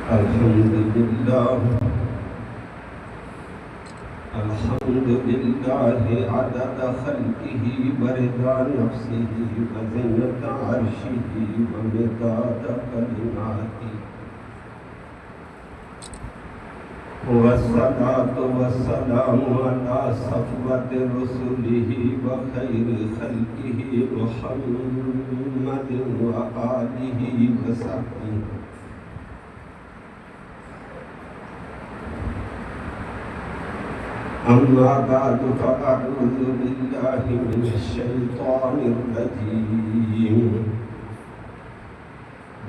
الحمد لله عدد خلقه ورضا نفسه وزنة عرشه ومداد كلماته والصلاة والسلام على صفوة رسله وخير خلقه محمد وآله وصحبه أما بعد فأعوذ بالله من الشيطان الرجيم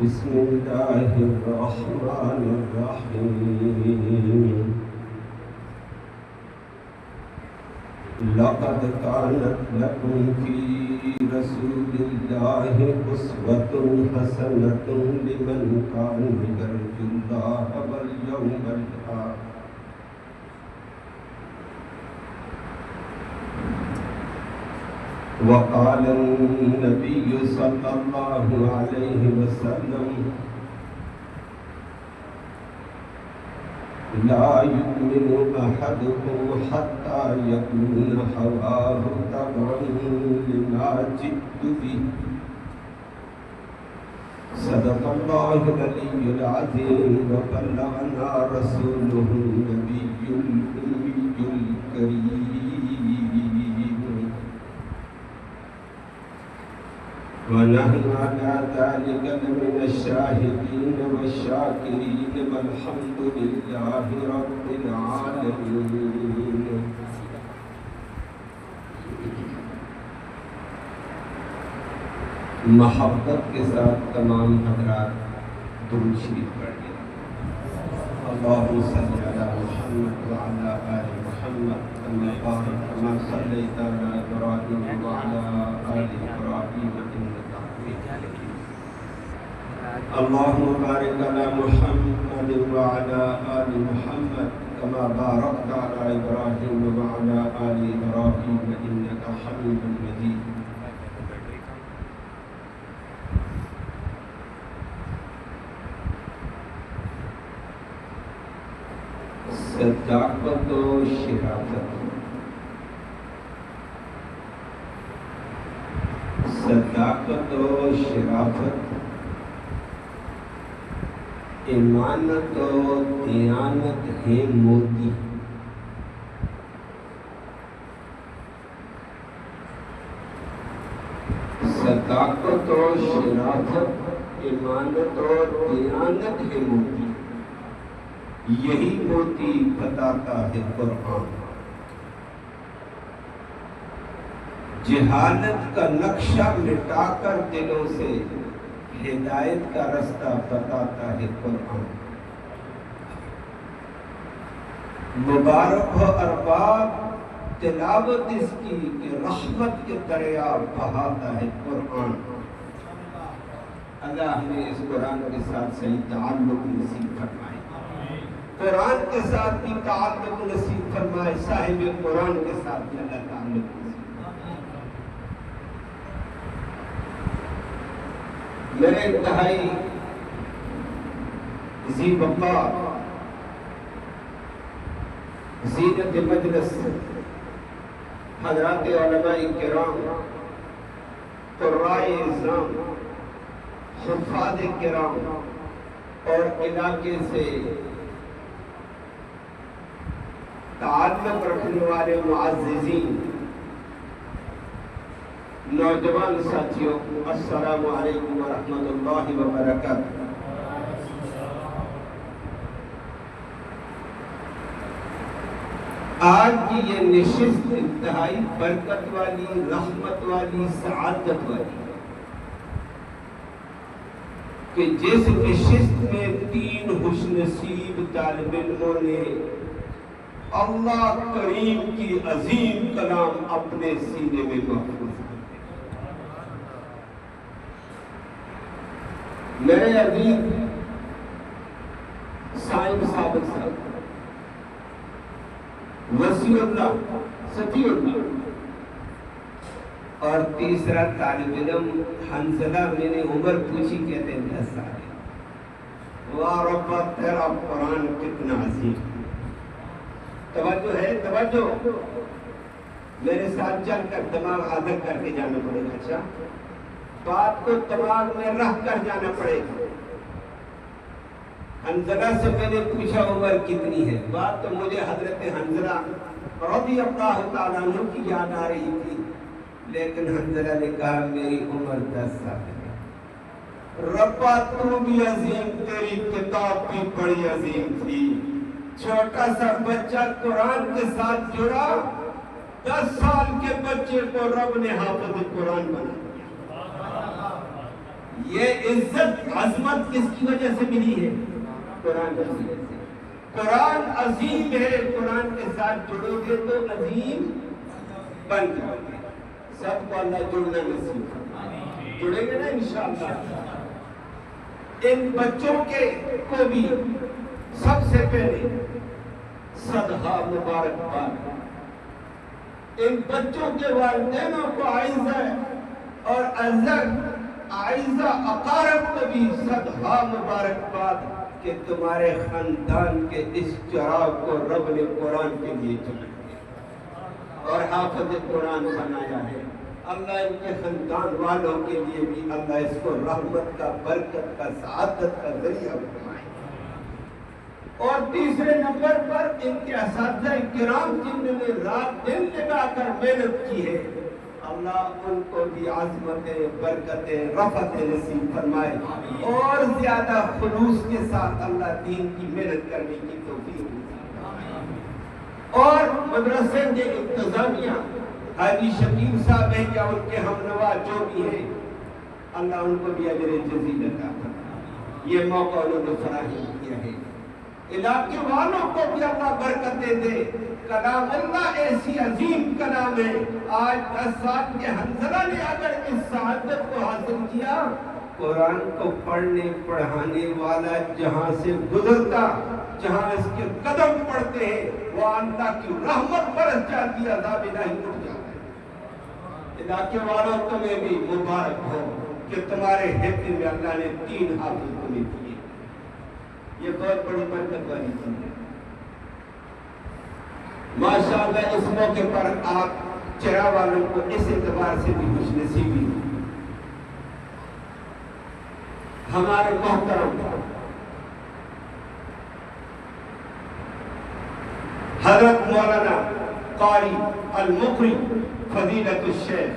بسم الله الرحمن الرحيم لقد كانت لكم في رسول الله أسوة حسنة لمن كان يرجو الله واليوم الآخر وقال النبي صلى الله عليه وسلم لا يؤمن أحدكم حتى يكون هواه تبعا لما جئت به صدق الله العلي العظيم وبلغنا رسوله النبي الأمي الكريم ونحن على ذلك لمن الشاهدين والشاكرين والحمد لله رب العالمين محبت کے ساتھ تمام حضرات درود شریف پڑھ لیں اللہم صلی علی محمد وعلی آل محمد كما صليت على إبراهيم وعلى آل إبراهيم إنك حميد مجيد اللهم بارك على محمد وعلى آل محمد كما باركت على إبراهيم وعلى آل إبراهيم إنك حميد مجيد صداقت و شرافت صداقت و شرافت امانت و دیانت ہے موتی صداقت و شرافت امانت و دیانت ہے موتی یہی موتی بتاتا ہے قرآن جہالت کا نقشہ مٹا کر دلوں سے ہدایت کا رستہ بتاتا ہے قرآن مبارک ہو ارباب تلاوت اس کی کہ رحمت کے دریا بہاتا ہے قرآن اللہ ہمیں اس قرآن کے ساتھ صحیح تعلق نصیب فرمائے قرآن کے ساتھ بھی تعلق نصیب فرمائے صاحب قرآن کے ساتھ بھی اللہ تعلق نصیب میرے انتہائی ذی بقا زینت مجلس حضرات علماء کرام قراء اعظام حفاظ کرام اور علاقے سے تعلق رکھنے والے معززین نوجوان ساتھیوں السلام علیکم ورحمۃ اللہ وبرکاتہ آج کی یہ نشست انتہائی برکت والی رحمت والی سعادت والی کہ جس نشست میں 3 خوش نصیب طالب علموں نے اللہ کریم کی عظیم کلام اپنے سینے میں محفوظ کر میرے عزیز سائن ثابت صاحب وسیع اللہ ستی اللہ اور تیسرا طالب علم حنزلہ میں نے عمر پوچھی کہتے ہیں 10 سال واہ ربا تیرا قرآن کتنا عظیم. توجہ ہے, توجہ. میرے ساتھ چل کر دماغ حاضر کر کے جانا پڑے گا. اچھا, بات کو دماغ میں رکھ کر جانا پڑے گا. حنظلہ سے میں نے پوچھا عمر کتنی ہے؟ بات تو مجھے حضرت حنظلہ رضی اللہ تعالیٰ عنہ کی یاد آ رہی تھی, لیکن حنظلہ نے کہا میری عمر 10 سال ہے. ربا تو بھی عظیم, تیری کتاب بھی بڑی عظیم تھی. چھوٹا سا بچہ قرآن کے ساتھ جڑا, 10 سال کے بچے کو رب نے حافظ قرآن بنا دیا. یہ عزت عظمت کس کی وجہ سے ملی ہے؟ قرآن کی وجہ سے. قرآن عظیم ہے, قرآن کے ساتھ جڑو گے تو عظیم بن جاؤ گے. سب کو اللہ جڑنا نصیب فرمائے. جڑیں گے نا انشاءاللہ. ان بچوں کو بھی سب سے پہلے صدقہ مبارکباد. ان بچوں کے والدینوں کو عائزہ اور عائزہ اقارب کو بھی صدقہ مبارکباد کہ تمہارے خاندان کے اس چراغ کو رب نے قرآن کے لیے چلایا اور حافظ قرآن بنایا ہے. اللہ ان کے خاندان والوں کے لیے بھی اللہ اس کو رحمت کا, برکت کا, سعادت کا ذریعہ بنائے. اور تیسرے نمبر پر ان کے اساتذہ کرام جنہوں نے رات دن لگا کر محنت کی ہے, اللہ ان کو بھی عظمتیں, برکتیں, رفعتیں نصیب فرمائے اور زیادہ خلوص کے ساتھ اللہ دین کی محنت کرنے کی توفیق نصیب فرمائے. اور مدرسے کے انتظامیہ حاجی شکیل صاحب ہیں یا ان کے ہمنوا جو بھی ہیں, اللہ ان کو بھی اجر جزیل عطا فرمائے. یہ موقع انہوں نے فراہم کیا ہے. علاقے والوں کو بھی اللہ برکتیں دے. کلام اللہ ایسی عظیم کلام ہے. آج 10 سال کے حنظلہ نے اگر اس سعادت کو حاصل کیا, قرآن کو پڑھنے پڑھانے والا جہاں سے گزرتا, جہاں اس کے قدم پڑتے ہیں, وہ اللہ کی رحمت برس جاتی, عذاب الہی اٹھ جاتا ہے. علاقے والوں تمہیں بھی مبارک ہو کہ تمہارے حصے میں اللہ نے 3 حافظ تمہیں دیے. یہ بہت بڑی برکت والی چیز ہے. ماشاءاللہ اس موقع پر آپ چرا والوں کو اس اعتبار سے بھی خوش نصیبی. ہمارے محترم حضرت مولانا قاری المقری فضیلت الشیخ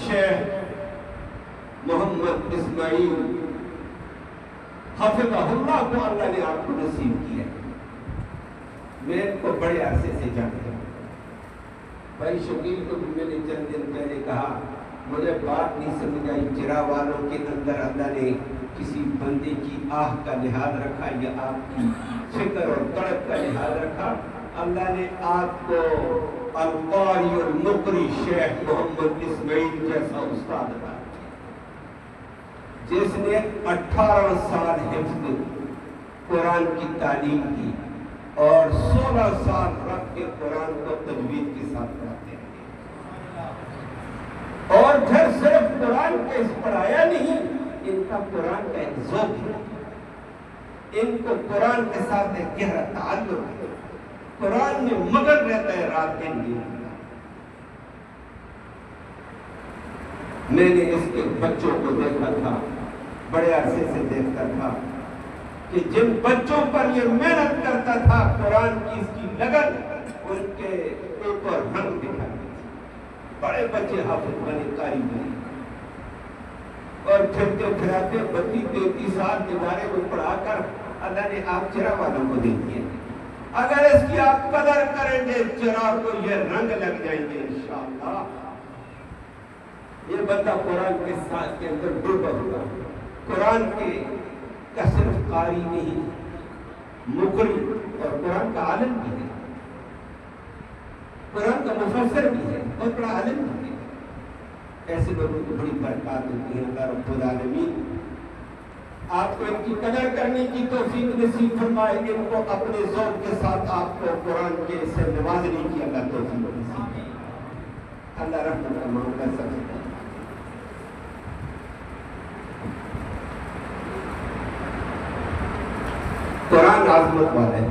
شیخ محمد اسماعیل حفظہ اللہ کو اللہ نے آپ کو نصیب کیا. میں ان کو بڑے عرصے سے جانتا ہوں. بھائی شکیل کو بھی میں نے چند دن پہلے کہا, مجھے بات نہیں سمجھ آئی, چرا والوں کے اندر اللہ نے کسی بندے کی آہ کا لحاظ رکھا یا آپ کی فکر اور تڑپ کا لحاظ رکھا. اللہ نے آپ کو القاری المقری شیخ محمد اسماعیل جیسا استاد عطا جس نے 18 سال حفظ قرآن کی تعلیم کی اور 16 سال رکھ کے قرآن کو تجوید کے ساتھ پڑھاتے ہیں. اور پھر صرف قرآن کا اس پڑھایا نہیں, ان کا قرآن کا ایک ذوق ہے. ان کو قرآن کے ساتھ ایک گہرا تعلق ہے. قرآن میں مگن رہتا ہے رات دن بھی. میں نے اس کے بچوں کو دیکھا تھا, بڑے عرصے سے دیکھتا تھا کہ جن بچوں پر یہ محنت کرتا تھا, قرآن کی اس کی لگن ان کے اوپر رنگ دکھائی تھی. بڑے بچے حافظ بنے, قاری بنے اور پھرتے پھراتے 32-33 سال ادارے میں پڑھا کر اللہ نے آپ چرا والوں کو دے دیا. اگر اس کی آپ قدر کریں گے, چرا کو یہ رنگ لگ جائیں گے انشاءاللہ. یہ بندہ قرآن کے ساتھ کے اندر ڈوبا ہوا, قرآن کے کا صرف قاری نہیں, مقری اور قرآن کا عالم بھی ہے, قرآن کا مفسر بھی ہے, بہت بڑا عالم بھی ہے. ایسے لوگوں کو بڑی برکات ہوتی ہے. اللہ رب العالمین آپ کو ان کی قدر کرنے کی توفیق نصیب فرمائے. ان کو اپنے ذوق کے ساتھ آپ کو قرآن کے سے نوازنے کی اللہ توفیق نصیب. اللہ رحمت کا معاملہ سمجھتا ہے. قرآن عظمت والا ہے،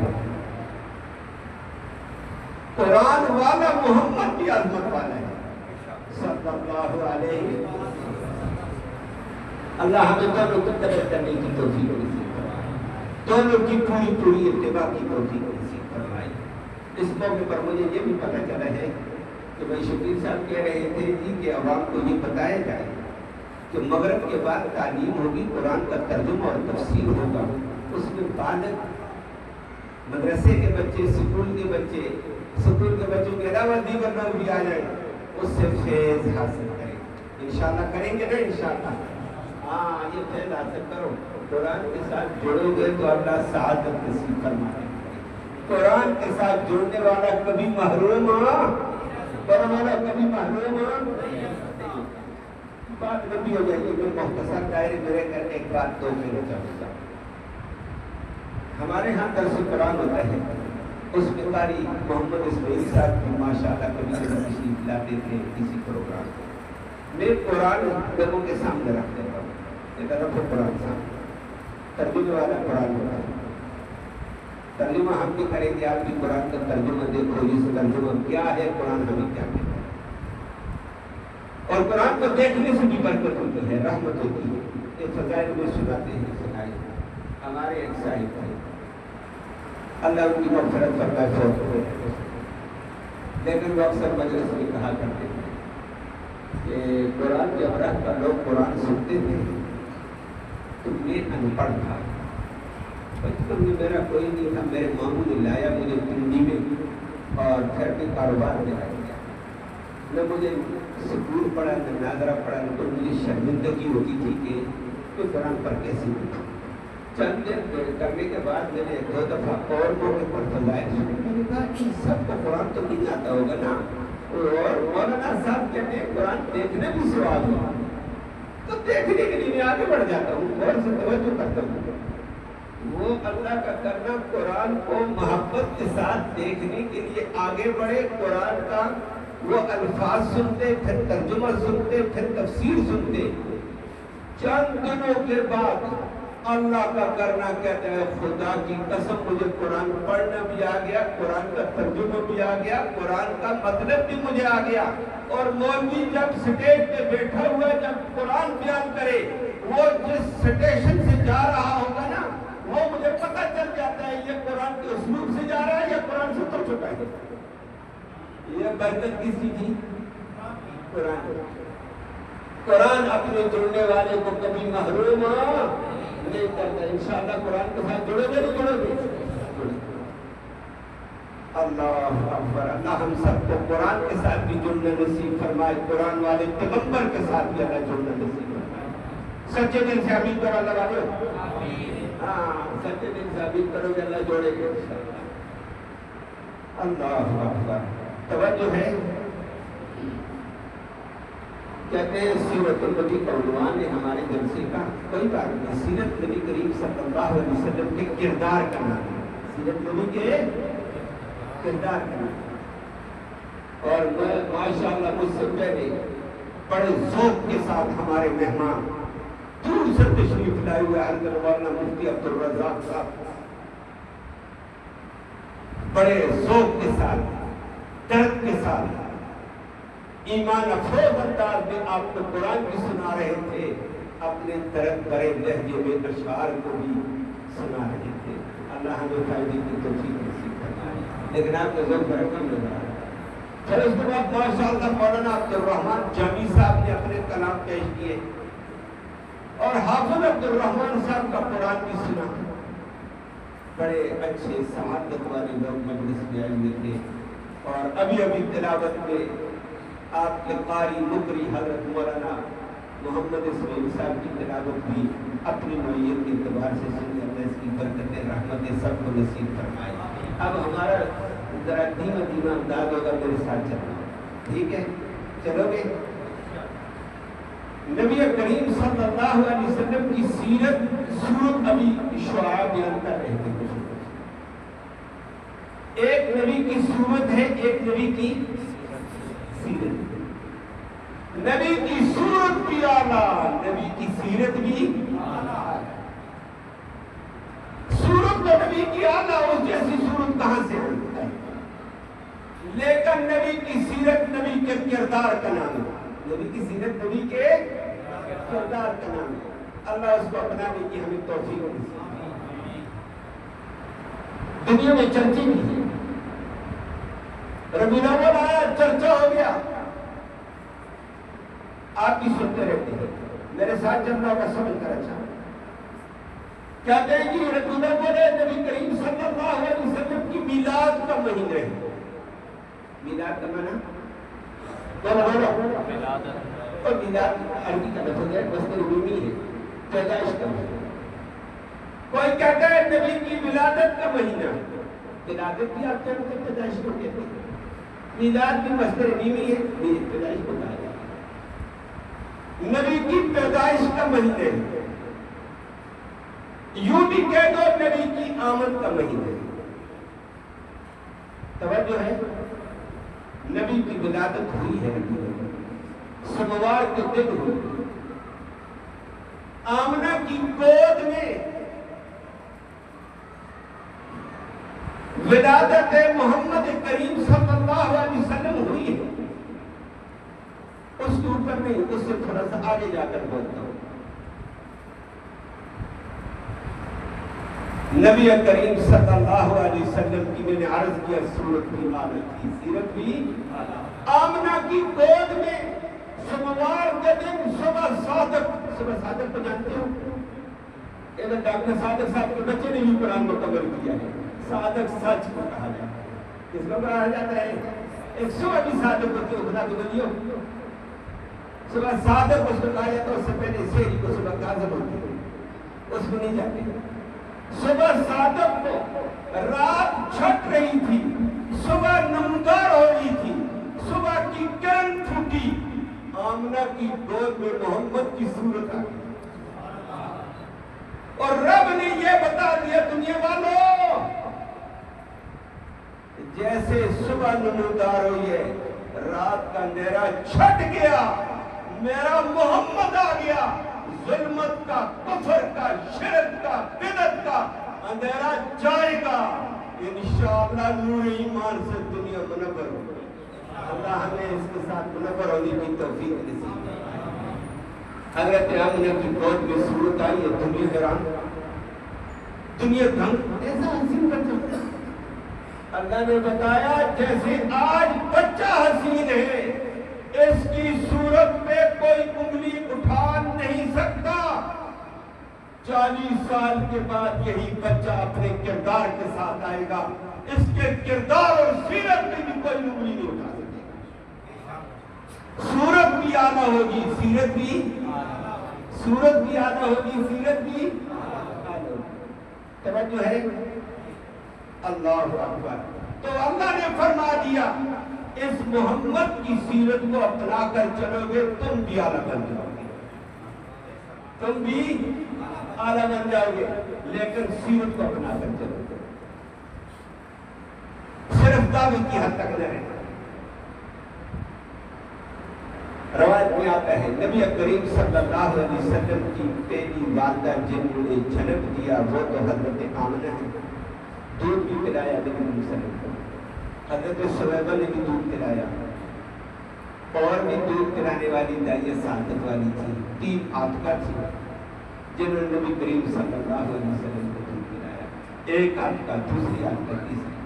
قرآن والا محمد بھی عظمت والا ہے صلی اللہ علیہ وسلم۔ اللہ ہمیں دونوں کو قدر کرنے کی توفیق نصیب فرمائے، دونوں کی پوری پوری اتباع کی توفیق نصیب فرمائے۔ اس موقع پر مجھے یہ بھی پتہ چلا ہے کہ بھائی شبیر صاحب کہہ رہے تھے جی کہ عوام کو یہ بتایا جائے کہ مغرب کے بعد تعلیم ہوگی، قرآن کا ترجمہ اور تفسیر ہوگا، اس میں بالغ مدرسے کے بچے، اسکول کے بچوں کے علاوہ دیگر لوگ بھی آ جائیں، اس سے فیض حاصل کریں۔ انشاءاللہ کریں گے نا انشاءاللہ؟ ہاں، یہ فیض حاصل کرو، قرآن کے ساتھ جڑو گے تو اللہ سعادت نصیب فرمائے۔ قرآن کے ساتھ جڑنے والا کبھی محروم بات لمبی ہو جائے گی، میں مختصر دائرے میں رہ کر ایک بات تو کہنا چاہوں گا۔ ہمارے ہاں درس قرآن ہوتا ہے، اس میں قاری محمد اسماعیل صاحب کی ماشاءاللہ کبھی کبھی تشریف لاتے تھے کسی پروگرام میں قرآن لوگوں کے سامنے رکھ دیتا ہوں، یہ طرف قرآن سامنے ترجمے والا قرآن ہوتا ہے، ترجمہ ہم بھی کریں گے، آپ بھی قرآن کا ترجمہ دیکھو، یہ ترجمہ کیا ہے، قرآن ہمیں کیا کہتا ہے، اور قرآن کو دیکھنے سے بھی برکت ہوتی ہے، رحمت ہوتی ہے۔ یہ فضائل میں سناتے ہیں، سنائے ہمارے ایک صاحب تھے، اللہ ان کی مغفرت فرمائے، فوت ہو گئے، لیکن وہ اکثر مجلس میں کہا کرتے تھے کہ قرآن جب رہ کر لوگ قرآن سنتے تھے تو میں ان پڑھ تھا، بچپن میں میرا کوئی نہیں تھا، میرے ماموں نے لایا مجھے پنڈی میں اور گھر کے کاروبار میں رکھ دیا، نہ مجھے سکول پڑھا نہ ناظرہ پڑھا، نہ مجھے شرمندگی ہوتی تھی کہ میں قرآن پر کیسے ہوں۔ چند دن کرنے کے بعد میں نے ایک دو دفعہ اور موقع پر فضائل سنے، میں نے کہا کہ سب کو قرآن تو نہیں آتا ہوگا نا، اور مولانا صاحب کہتے ہیں قرآن دیکھنے بھی ثواب ہوا، تو دیکھنے کے لیے میں آگے بڑھ جاتا ہوں اور سے توجہ کرتا ہوں۔ وہ اللہ کا کرنا، قرآن کو محبت کے ساتھ دیکھنے کے لیے آگے بڑھے، قرآن کا وہ الفاظ سنتے، پھر ترجمہ سنتے، پھر تفسیر سنتے، چند دنوں کے بعد اللہ کا کرنا کہتا ہے خدا کی قسم مجھے قرآن پڑھنا بھی آ گیا، قرآن کا ترجمہ بھی آ گیا، قرآن کا مطلب بھی مجھے آ گیا، اور مولوی جب سٹیج پہ بیٹھا ہوا جب قرآن بیان کرے، وہ جس سٹیشن سے جا رہا ہوگا نا، وہ مجھے پتہ چل جاتا ہے یہ قرآن کے اسلوب سے جا رہا ہے یا قرآن سے اتر چکا ہے۔ یہ برکت کسی کی؟ قرآن اپنے جڑنے والے کو کبھی محروم نہیں کرتا۔ انشاءاللہ قرآن کے ساتھ جڑے گے نہیں جڑے گے؟ اللہ اکبر، اللہ ہم سب کو قرآن کے ساتھ بھی جڑنا نصیب فرمائے، قرآن والے پیغمبر کے ساتھ بھی اللہ جڑنا نصیب فرمائے۔ سچے دل سے آمین کرو اللہ والے، ہاں سچے دل سے آمین کرو کہ اللہ جوڑے گے انشاءاللہ۔ اللہ اکبر، توجہ ہے۔ کہتے ہیں سیرت النبی کا عنوان ہے ہمارے جلسے کا، کوئی بات نہیں، سیرت نبی کریم صلی اللہ علیہ وسلم کے کردار کا نام ہے، سیرت نبی کے کردار کا نام۔ اور میں ماشاءاللہ مجھ سے پہلے بڑے ذوق کے ساتھ ہمارے مہمان دور سے تشریف لائے ہوئے حضرت مولانا مفتی عبدالرزاق صاحب بڑے ذوق کے ساتھ، درد کے ساتھ، ایمان افروز انداز میں آپ کو قرآن بھی سنا رہے تھے، اپنے درد بھرے لہجے میں اشعار کو بھی سنا رہے تھے۔ اللہ ہمیں فائدے کی توفیق نصیب فرمائے، لیکن آپ کا ذوق بڑا کم لگ رہا ہے۔ پھر اس کے بعد ماشاءاللہ مولانا عبدالرحمن جامی صاحب نے اپنے کلام پیش کیے، اور حافظ عبدالرحمن صاحب کا قرآن بھی سنا۔ بڑے اچھے سعادت والے لوگ مجلس میں آئے ہوئے تھے، اور ابھی ابھی تلاوت میں آپ کے قاری مقری حضرت مولانا محمد اسماعیل صاحب کی تلاوت بھی اپنی نوعیت کے اعتبار سے سنی، اللہ اس کی برکتیں رحمتیں سب کو نصیب فرمائے۔ اب ہمارا ذرا دھیما دھیما انداز ہوگا، میرے ساتھ چلنا، ٹھیک ہے؟ چلو گے؟ نبی کریم صلی اللہ علیہ وسلم کی سیرت سورت ابھی شعراء بیان کر رہے تھے۔ ایک نبی کی سورت ہے، ایک نبی کی سیرت۔ نبی کی سورت بھی اعلیٰ، نبی کی سیرت بھی اعلیٰ۔ سورت تو نبی نبی کی اعلیٰ اس جیسی صورت کہاں سے ہے؟ لیکن نبی کی سیرت نبی کے کردار کا نام ہے، نبی کی سیرت نبی کے کردار کا نام ہے۔ اللہ اس کو اپنانے کی ہمیں توفیق دے۔ دنیا میں چرچے بھی ہیں، ربیع الاول آیا چرچا ہو گیا، آپ بھی سنتے رہتے ہیں، میرے ساتھ چل رہا ہوگا سمجھ کر اچھا کہتے ہیں کہ ربیع الاول نبی کریم صلی اللہ علیہ وسلم کی میلاد کا مہینہ ہے۔ میلاد کا معنی اور میلاد عربی کا لفظ ہے، مصدر رومی ہے، پیدائش کا مہینہ۔ کوئی کہتا ہے نبی کی ولادت کا مہینہ، ولادت بھی آپ کہتے ہیں، پیدائش کو کہتے ہیں، میلاد بھی مصدر رومی ہے، پیدائش کو کہا جاتا ہے۔ نبی کی پیدائش کا مہینہ ہے، یوں بھی کہہ دو نبی کی آمد کا مہینہ ہے۔ توجہ ہے، نبی کی ولادت ہوئی ہے، سوموار کے دن ہوئی، آمنہ کی گود میں ولادت محمد کریم صلی اللہ علیہ وسلم ہوئی ہے۔ اس کے اوپر میں اس سے تھوڑا سا آگے جا کر بولتا ہوں۔ نبی کریم صلی اللہ علیہ وسلم کی میں نے عرض کیا صورت بھی اعلیٰ تھی، سیرت بھی آمنہ کی گود میں سوموار کے دن صبح صادق کو جانتے ہو؟ ڈاکٹر صادق صاحب کے بچے نے بھی قرآن مکمل کیا ہے، صادق سچ کو کہا جاتا ہے۔ کس کو کہا جاتا ہے؟ ایک صبح بھی صادق ہوتی ہے، خدا تو بلیو صبح صادق اس کو کہا جاتا ہے، اس سے پہلے سحری کو صبح کاذب ہوتی ہے، اس کو نہیں جاتے۔ صبح صادق کو رات چھٹ رہی تھی، صبح نمودار ہو رہی تھی، صبح کی کرن پھوٹی، آمنہ کی گود میں محمد کی صورت آ گئی، اور رب نے یہ بتا دیا دنیا والوں، جیسے صبح نمودار ہوئی ہے، رات کا اندھیرا چھٹ گیا، میرا محمد آ گیا، ظلمت کا، کفر کا، شرک کا، بدعت کا اندھیرا جائے گا، انشاءاللہ نور ایمان سے دنیا منور ہوگی۔ اللہ ہمیں اس کے ساتھ منور ہونے کی توفیق نصیب کرے۔ حضرت آمنہ کی گود میں صورت آئی ہے، دنیا حیران، دنیا دھنگ، ایسا حسین بچہ۔ اللہ نے بتایا جیسے آج بچہ حسین ہے، اس کی صورت پہ کوئی انگلی اٹھا نہیں سکتا، 40 سال کے بعد یہی بچہ اپنے کردار کے ساتھ آئے گا، اس کے کردار اور سیرت میں بھی کوئی انگلی نہیں اٹھا سکے گا۔ صورت بھی اعلیٰ ہوگی، سیرت بھی اعلیٰ ہوگی، سیرت بھی اعلیٰ ہوگی۔ توجہ ہے؟ اللہ اکبر۔ تو اللہ نے فرما دیا اس محمد کی سیرت کو اپنا کر چلو گے، تم بھی اعلیٰ بن جاؤ گے، تم بھی اعلیٰ بن جاؤ گے، لیکن سیرت کو اپنا کر چلو گے، صرف دعوے کی حد تک نہ رہے۔ روایت میں آتا ہے نبی کریم صلی اللہ علیہ وسلم کی پہلی والدہ جنہوں نے جنم دیا وہ تو حضرت آمنہ ہے، دودھ بھی پلایا نبی علیہ وسلم کو، حضرت سویبہ نے بھی دودھ پلایا، اور بھی دودھ پلانے والی دائیہ سعادت والی تھی، 3 عاتقہ تھی جنہوں نے نبی کریم صلی اللہ علیہ وسلم کو دودھ پلایا، ایک عاتقہ، دوسری عاتقہ، تیسری،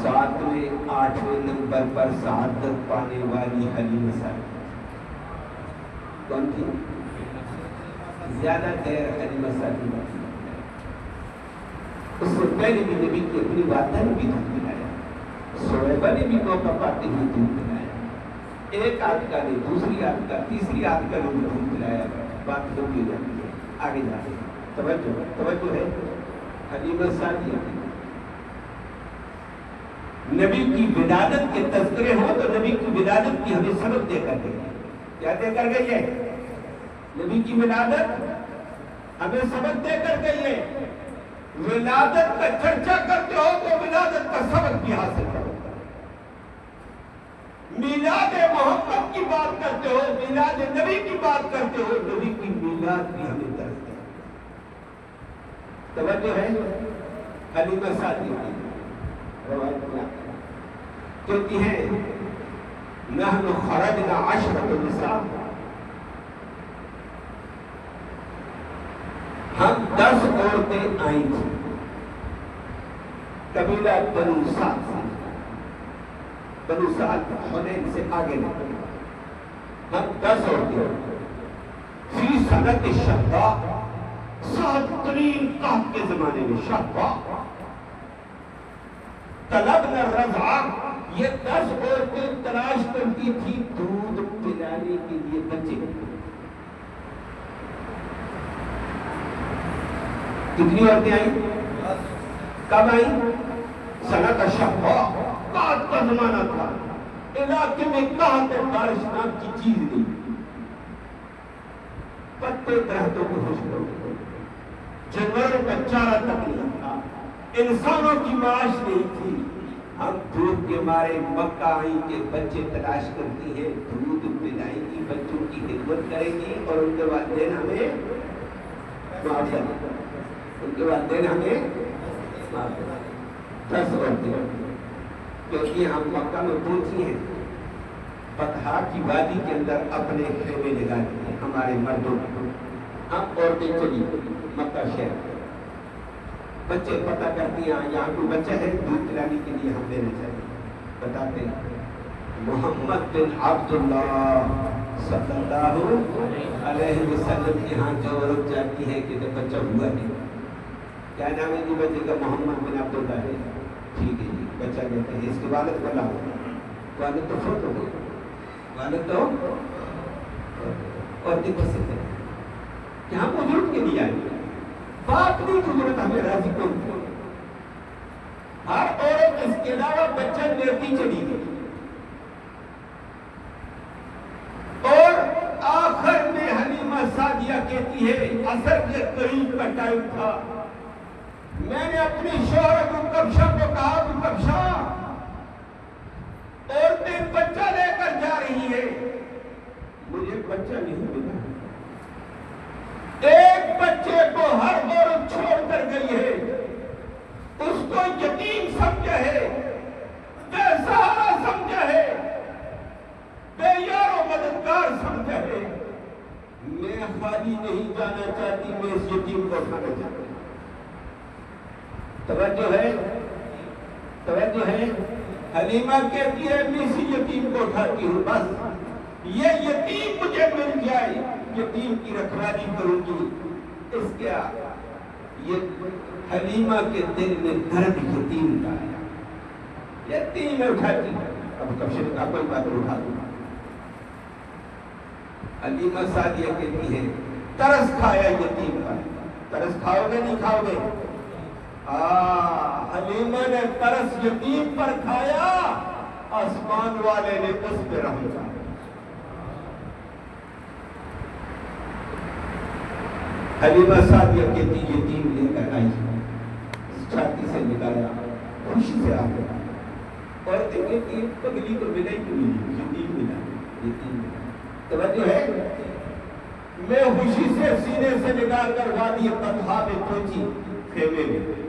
7ویں 8ویں نمبر پر سعادت پانے والی حلیمہ سعدیہ کون تھی؟ زیادہ دیر حلیمہ سعدیہ۔ اس سے پہلے بھی نبی کی اپنی والدہ نے بھی دودھ پلایا، سویبہ نے بھی موقع پاتے ہوئے دودھ پلایا، ایک عاتقہ نے، دوسری عاتقہ، تیسری عاتقہ نے بھی دودھ پلایا، بات لوگ یہ جاتی ہے آگے جاتے ہیں۔ توجہ ہے، حلیمہ سعدیہ کی نبی کی ولادت کے تذکرے ہو تو نبی کی ولادت کی ہمیں سبق دے کر گئی ہے، کیا دے کر گئی ہے؟ نبی کی ولادت ہمیں سبق دے کر گئی ہے۔ ولادت کا چرچا کرتے ہو تو ولادت کا سبق بھی حاصل کرو، میلاد محمد کی بات کرتے ہو، میلاد نبی کی بات کرتے ہو، نبی کی میلاد بھی ہمیں درس دے۔ توجہ ہے؟ حلیمہ سعدیہ کی روایت میں کہتی ہیں نحن خرجنا 10 نساء، ہم 10 عورتیں آئی تھیں قبیلہ بنو سعد سے، بنو سعد حنین سے آگے نکلے، ہم 10 عورتیں فی سنت شہبا، سعد ترین قحط کے زمانے میں شہبا، طلبنا الرضع، یہ 10 عورتیں تلاش کرتی تھی دودھ پلانے کے لیے بچے۔ کتنی عورتیں آئیں؟ کب آئیں؟ سنت شہبا، قحط کا زمانہ تھا، علاقے میں قحط اور بارش نام کی چیز نہیں، پتے درختوں کو خوشبو، جانوروں کا چارہ تک نہیں تھا، انسانوں کی معاش نہیں تھی۔ ہم دودھ کے مارے مکہ آئیں کہ بچے تلاش کرتی ہیں، دودھ پلائیں گی، بچوں کی خدمت کرے گی اور ان کے والدین ہمیں معاف کریں گے، ان کے والدین ہمیں معاف کریں گے۔ 10 عورتیں، کیونکہ ہم مکہ میں پہنچی ہیں، بطحا کی وادی کے اندر اپنے خیمے لگا دیے ہمارے مردوں کو، ہم عورتیں چلی مکہ شہر، بچے پتہ کرتی ہیں یہاں کوئی بچہ ہے دودھ پلانے کے لیے ہم دینا چاہیے، بتاتے ہیں محمد بن عبداللہ صلی اللہ علیہ وسلم کے ہاں جو عورت جاتی ہے کہ بچہ ہوا ہے، کیا نام ہے جی بچے کا؟ محمد بن عبداللہ ہے، ٹھیک ہے جی، بچہ کہتے ہیں، اس کے والد کو لاؤ، والد تو فوت ہو گئے، والد تو اور دقت سے کہ ہم وجود کے لیے آئیں گے، باپ نہیں ضرورت ہمیں راضی کون کی، ہر عورت اس کے علاوہ بچہ لیتی چلی گئی، اور آخر میں حلیمہ سعدیہ کہتی ہے عصر کے قریب کا ٹائم تھا، میں نے اپنی شوہر ابو کبشہ کو کہا ابو کبشہ عورتیں بچہ لے کر جا رہی ہیں، مجھے بچہ نہیں ملا، ایک بچے کو ہر عورت چھوڑ کر گئی ہے، اس کو یتیم سمجھا ہے، بے سہارا سمجھا ہے، بے یار و مددگار سمجھا ہے، میں خالی نہیں جانا چاہتی، میں اس یتیم کو اٹھانا چاہتی ہوں۔ توجہ ہے؟ توجہ ہے؟ حلیمہ کہتی ہے میں اسی یتیم کو اٹھاتی ہوں، بس یہ یتیم مجھے مل جائے، یتیم کی رکھوالی کروں گی۔ اس کیا یہ حلیمہ کے دل میں درد یتیم کا آیا، یتیم میں اٹھاتی ہے، اب کبشے کا کوئی بات اٹھا دوں، حلیمہ سعدیہ کہتی ہے ترس کھایا یتیم کا، ترس کھاؤ گے نہیں کھاؤ گے؟ حلیمہ نے ترس یتیم پر کھایا، آسمان والے نے اس پہ رحم کیا۔ حلیمہ سعدیہ کہتی یتیم لے کر آئی، چھاتی سے نکالا، خوشی سے آ گیا، اور کہتی پگلی تو ملا ہی نہیں، یتیم ملا، یتیم ملا۔ توجہ ہے؟ میں خوشی سے سینے سے نکال کر وادی بطحا میں پہنچی خیمے میں،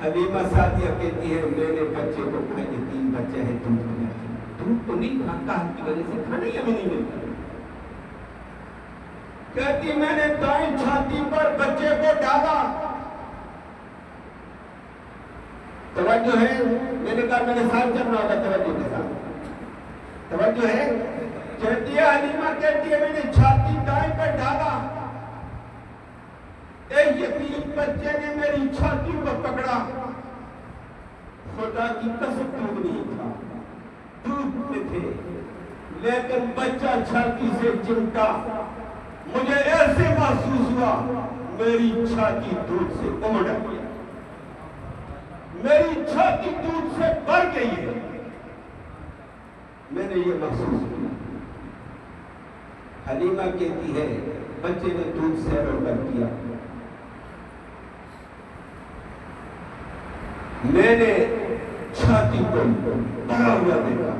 حلیمہ سعدیہ کہتی ہے میں نے بچے کو کہا یتیم بچہ ہے، دودھ پلا، دودھ تو نہیں کھاتا کی وجہ سے کھانا ہی ہمیں نہیں ملتا، کہتی میں نے دائیں چھاتی پر بچے کو ڈالا، توجہ ہے؟ میں نے کہا میرے ساتھ چلنا ہوگا توجہ کے ساتھ، توجہ ہے؟ کہتی ہے حلیمہ کہتی ہے میں نے چھاتی دائیں پر ڈالا، ایک یتیم بچے نے میری چھاتی کو پکڑا، خدا کی قسم دودھ نہیں تھا، دودھ میں تھے، لیکن بچہ چھاتی سے چمٹا، مجھے ایسے محسوس ہوا میری چھاتی دودھ سے امڑ گئی، میری چھاتی دودھ سے بھر گئی ہے، میں نے یہ محسوس کیا۔ حلیمہ کہتی ہے بچے نے دودھ سے روکر کیا، میں نے چھاتی کو بھرا ہوا دیکھا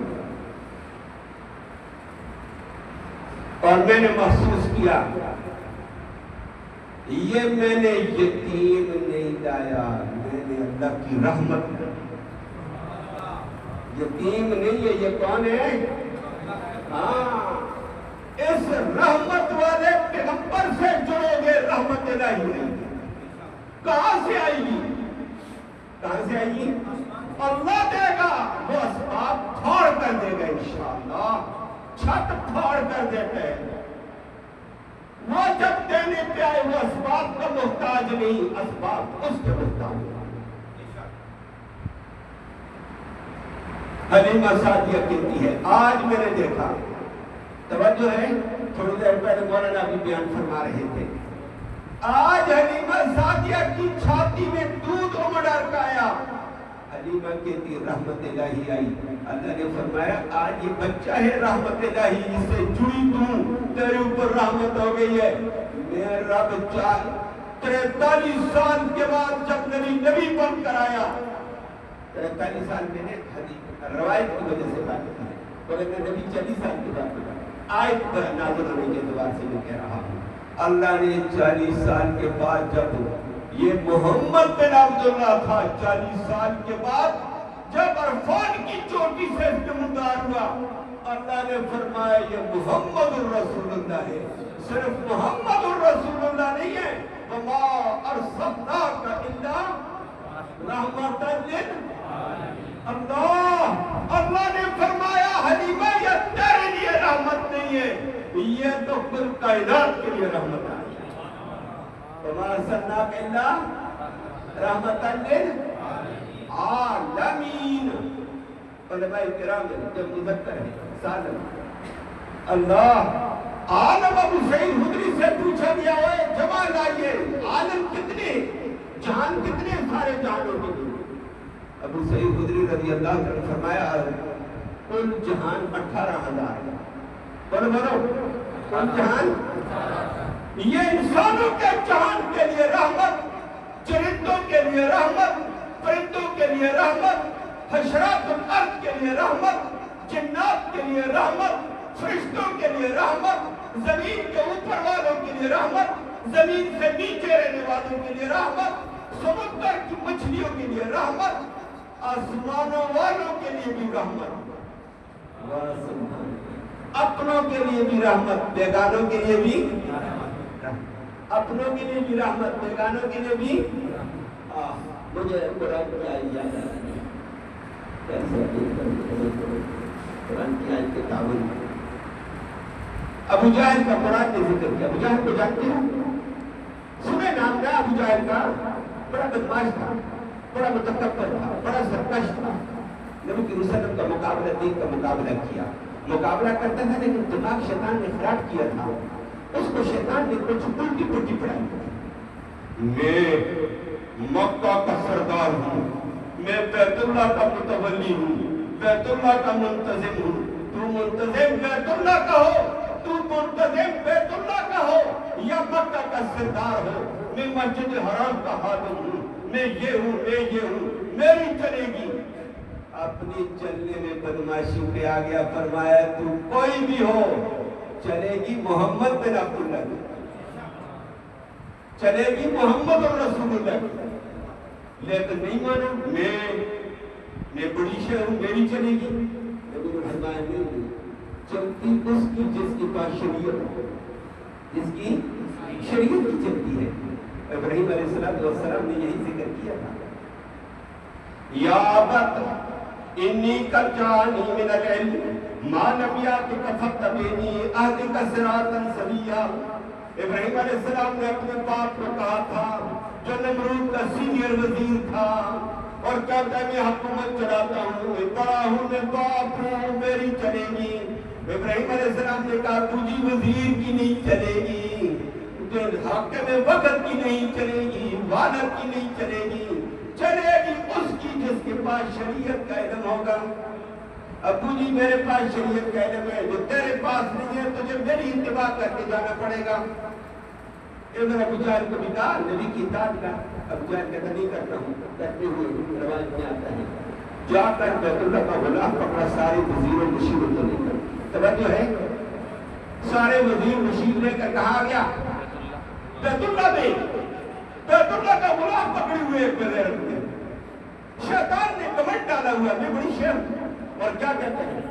اور میں نے محسوس کیا یہ میں نے یتیم نہیں لایا، میں نے اللہ کی رحمت یتیم نہیں ہے، یہ کون ہے؟ ہاں، اس رحمت والے پیغمبر سے جڑو گے رحمت الہی نہیں۔ کہاں سے آئے گی؟ کہاں سے آئے گی؟ اللہ دے گا، وہ اسباب پھاڑ کر دے گا انشاءاللہ، چھت پھاڑ کر دیتے ہیں۔ وہ جب دینے پہ آئے وہ اسباب کا محتاج نہیں، اسباب اس کے محتاج ہے۔ حلیمہ سعدیہ کہتی ہے، آج میں نے دیکھا، توجہ ہے، تھوڑی دیر پہلے مولانا بھی بیان فرما رہے تھے، آج حلیمہ سعدیہ کی چھاتی میں دودھ امڑ کر آیا۔ حلیمہ کہتی رحمت الہی آئی، اللہ نے فرمایا آج یہ بچہ ہے رحمت الہی، اس سے جڑی تو تیرے اوپر رحمت ہو گئی ہے۔ میں رب 43 سال کے بعد جب نبی بن کر آیا، 43 سال میں نے روایت کی وجہ سے بات کی ہے، اور نبی 40 سال کے بعد آیت نازل ہونے کے اعتبار سے میں کہہ رہا ہوں، اللہ نے 40 سال کے بعد جب یہ محمد بن عبداللہ تھا، 40 سال کے بعد جب عرفان کی چوٹی سے اس کے مدار ہوا، اللہ نے فرمایا یہ محمد الرسول اللہ ہے، صرف محمد الرسول اللہ نہیں ہے، وَمَا أَرْسَلْنَاكَ إِلَّا رَحْمَةً لِلْعَالَمِينَ۔ اللہ نے فرمایا حلیمہ یہ تیرے لیے رحمت نہیں ہے، یہ تو کل کائنات کے لیے رحمت ہے۔ وَمَا أَرْسَلْنَاكَ إِلَّا رَحْمَةً لِلْعَالَمِينَ۔ علماء کرام جب مذکر ہے سالم اللہ عالم ابو سعید خدری سے پوچھا گیا ہوئے جمع لائیے عالم کتنے جہان کتنے سارے جہانوں کے لیے؟ ابو سعید خدری رضی اللہ عنہ فرمایا کل جہان 18,000 ہے۔ بولو کل جہان، یہ انسانوں کے جہان کے لیے رحمت، چرندوں کے لیے رحمت، پرندوں کے لیے رحمت، حشرات الارض کے لیے رحمت، جنات کے لیے رحمت، فرشتوں کے لیے رحمت، زمین کے اوپر والوں کے لیے رحمت، زمین سے نیچے رہنے والوں کے لیے رحمت، سمندر کی مچھلیوں کے لیے رحمت، آسمانوں والوں کے لیے بھی رحمت، اپنوں کے لیے بھی رحمت، بیگانوں کے لیے بھی اپنوں کے لیے بھی رحمت، بیگانوں کے لیے بھی۔ مجھے قرآن کی آیت یاد آ رہی ہے، قرآن کی آیت کے تعاون ابو جہل کا قرآن نے ذکر کیا۔ ابو جہل کو جانتے ہیں؟ سنے نام ہے ابو جہل کا، بڑا بدماش تھا، بڑا متکبر تھا، بڑا سرکش تھا۔ نبی کی رسالت کا مقابلہ، دین کا مقابلہ کیا، مقابلہ کرتا تھا لیکن دماغ شیطان نے خراب کیا تھا، اس کو شیطان نے کچھ الٹی پلٹی پڑھائی۔ میں مکہ کا سردار ہوں، میں بیت اللہ کا متولی ہوں، بیت اللہ کا منتظم ہوں، تو منتظم بیت اللہ کا ہو، تو منتظم بیت اللہ کا ہو یا مکہ کا سردار ہو، میں مسجد حرام کا خادم ہوں، میں یہ ہوں، میں یہ ہوں، میری چلے گی۔ اپنی چلنے میں بدماشی پہ آ گیا، فرمایا تو کوئی بھی ہو چلے گی محمد بن عبداللہ، چلے گی محمد الرسول اللہ، لیکن نہیں مانا، میں بڑی شہر ہوں، میری چلے گی۔ نبی نے فرمایا نہیں، چلتی اس کی جس کی پاس شریعت ہو، جس کی شریعت کی چلتی ہے۔ ابراہیم علیہ السلام نے یہی ذکر کیا تھا، یا ابت انی قد جانی من العلم ما لم یاتک فاتبعنی اهدک صراطا سویا۔ ابراہیم علیہ السلام نے اپنے باپ کو کہا تھا جو نمرود کا سینئر وزیر تھا اور کہتا ہے میں حکومت چلاتا ہوں، بڑا ہوں، میں باپ ہوں، میری چلے گی۔ ابراہیم علیہ السلام نے کہا تجھی وزیر کی نہیں چلے گی، حاکم وقت کی نہیں چلے گی، والد کی نہیں چلے گی، چلے گی اس کی جس کے پاس شریعت کا علم ہوگا۔ ابو جی میرے پاس شریعت کا علم ہے، جو تیرے پاس نہیں ہے تجھے میری اتباع کر کے جانا پڑے گا۔ ابن ابو جہل کو بھی کہا نبی کی اطاعت کا، ابو جہل کہتا نہیں کرتا ہوں، کرتے ہوئے روایت میں آتا ہے جا کر بیت اللہ کا غلام پکڑا، سارے وزیر و مشیر کو لے کر، توجہ ہے، سارے وزیر مشیر لے کر کہا گیا بیت اللہ میں بیت اللہ کا غلام پکڑے ہوئے ایک بغیر ہوئے شیطان نے کمنٹ ڈالا ہوا میں بڑی شیر اور کیا کہتے ہیں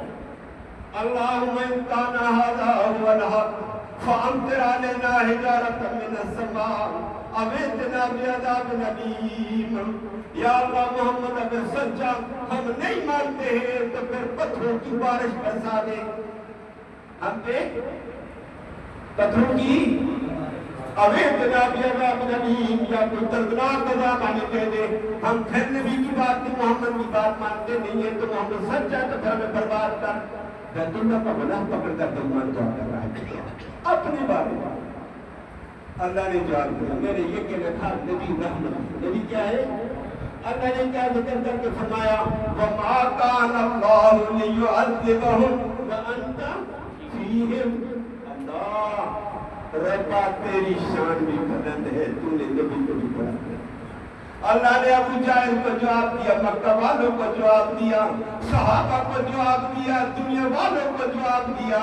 اللہم ان کان ھذا هو الحق فامطر علینا حجارۃ من السماء او ائتنا بعذاب الیم یا اللہ محمد اگر سچا ہم نہیں مانتے ہیں تو پھر پتھروں کی بارش برسا دے ہم پہ پتھروں کی او ائتنا بعذاب الیم یا کوئی دردناک عذاب آنے دے دے ہم پھر نبی کی بات نہیں محمد کی بات مانتے نہیں ہیں تو محمد سچ ہے تو پھر ہمیں برباد کر بیت اللہ کا گناہ پکڑ کر دمان دعا کر رہا ہے اپنے بارے میں اللہ نے جواب دیا میں نے یہ کہنا تھا نبی رحمت نبی کیا ہے اللہ نے کیا ذکر کر کے فرمایا وَمَا كَانَ اللَّهُ لِيُعَذِّبَهُمْ وَأَنْتَ فِيهِمْ اللہ ربا تیری شان بھی بلند ہے تو نے نبی کو بھی بڑھا دیا اللہ نے ابو جہل کو جواب دیا مکہ والوں کو جواب دیا صحابہ کو جواب دیا دنیا والوں کو جواب دیا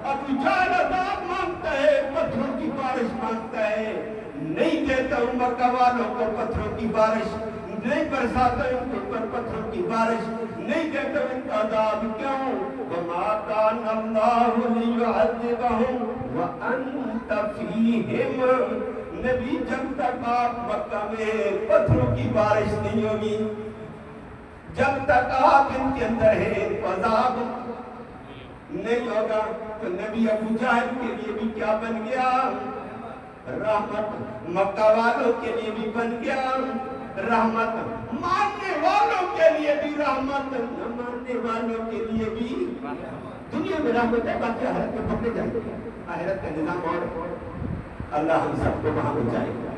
ابو جہل عذاب مانگتا ہے پتھروں کی بارش مانگتا ہے نہیں دیتا ہوں مکہ والوں کو پتھروں کی بارش نہیں برساتا ہوں ان پر پتھروں کی بارش نہیں دیتا ہوں ان کا عذاب کیوں وَمَا كَانَ اللَّهُ لِيُعَذِّبَهُمْ وَأَنْتَ فِيهِمْ نبی جب تک آپ مکہ میں پتھروں کی بارش نہیں ہوگی جب تک آپ ان کے اندر ہیں عذاب نہیں ہوگا تو نبی ابو جہل کے لیے بھی کیا بن گیا رحمت مکہ والوں کے لیے بھی بن گیا رحمت ماننے والوں کے لیے بھی رحمت نہ ماننے والوں کے لیے بھی دنیا میں رحمت ہے باقی آخرت میں پکڑے جائیں گے آخرت کا نظام اور اللہ ہم سب کو وہاں بچائے گا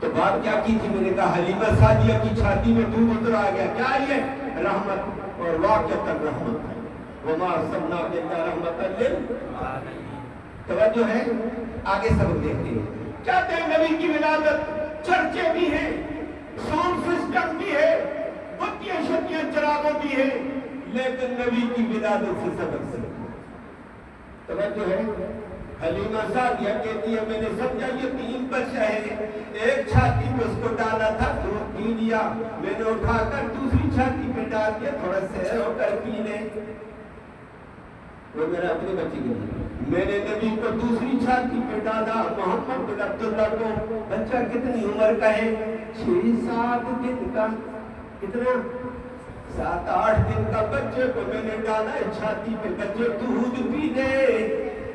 تو بات کیا کی تھی میں نے کہا حلیمہ سعدیہ کی چھاتی میں دودھ اتر آ گیا کیا یہ رحمت اور واقعتاً رحمت ہے وما ارسلناک الا رحمۃ للعالمین توجہ ہے آگے سبق دیکھتے ہیں کہتے ہیں نبی کی ولادت چرچے بھی ہیں ساؤنڈ سسٹم بھی ہے بتیاں شتیاں چراغوں بھی ہے لیکن نبی کی ولادت سے سبق سیکھنا توجہ ہے حلیمہ سعدیہ کہتی ہے میں نے سمجھا یہ 3 بچہ ہے ایک چھاتی پہ اس کو ڈالا تھا دودھ پی لیا میں نے اٹھا کر دوسری چھاتی پہ ڈال دیا تھوڑا سیر ہو کر پینے وہ میرا اپنے بچے کے لیے میں نے نبی کو دوسری چھاتی پہ ڈالا محمد بن عبداللہ کو بچہ کتنی عمر کا ہے 6-7 دن کا کتنا 7-8 دن کا بچے کو میں نے ڈالا ہے چھاتی پہ بچے دودھ پی دے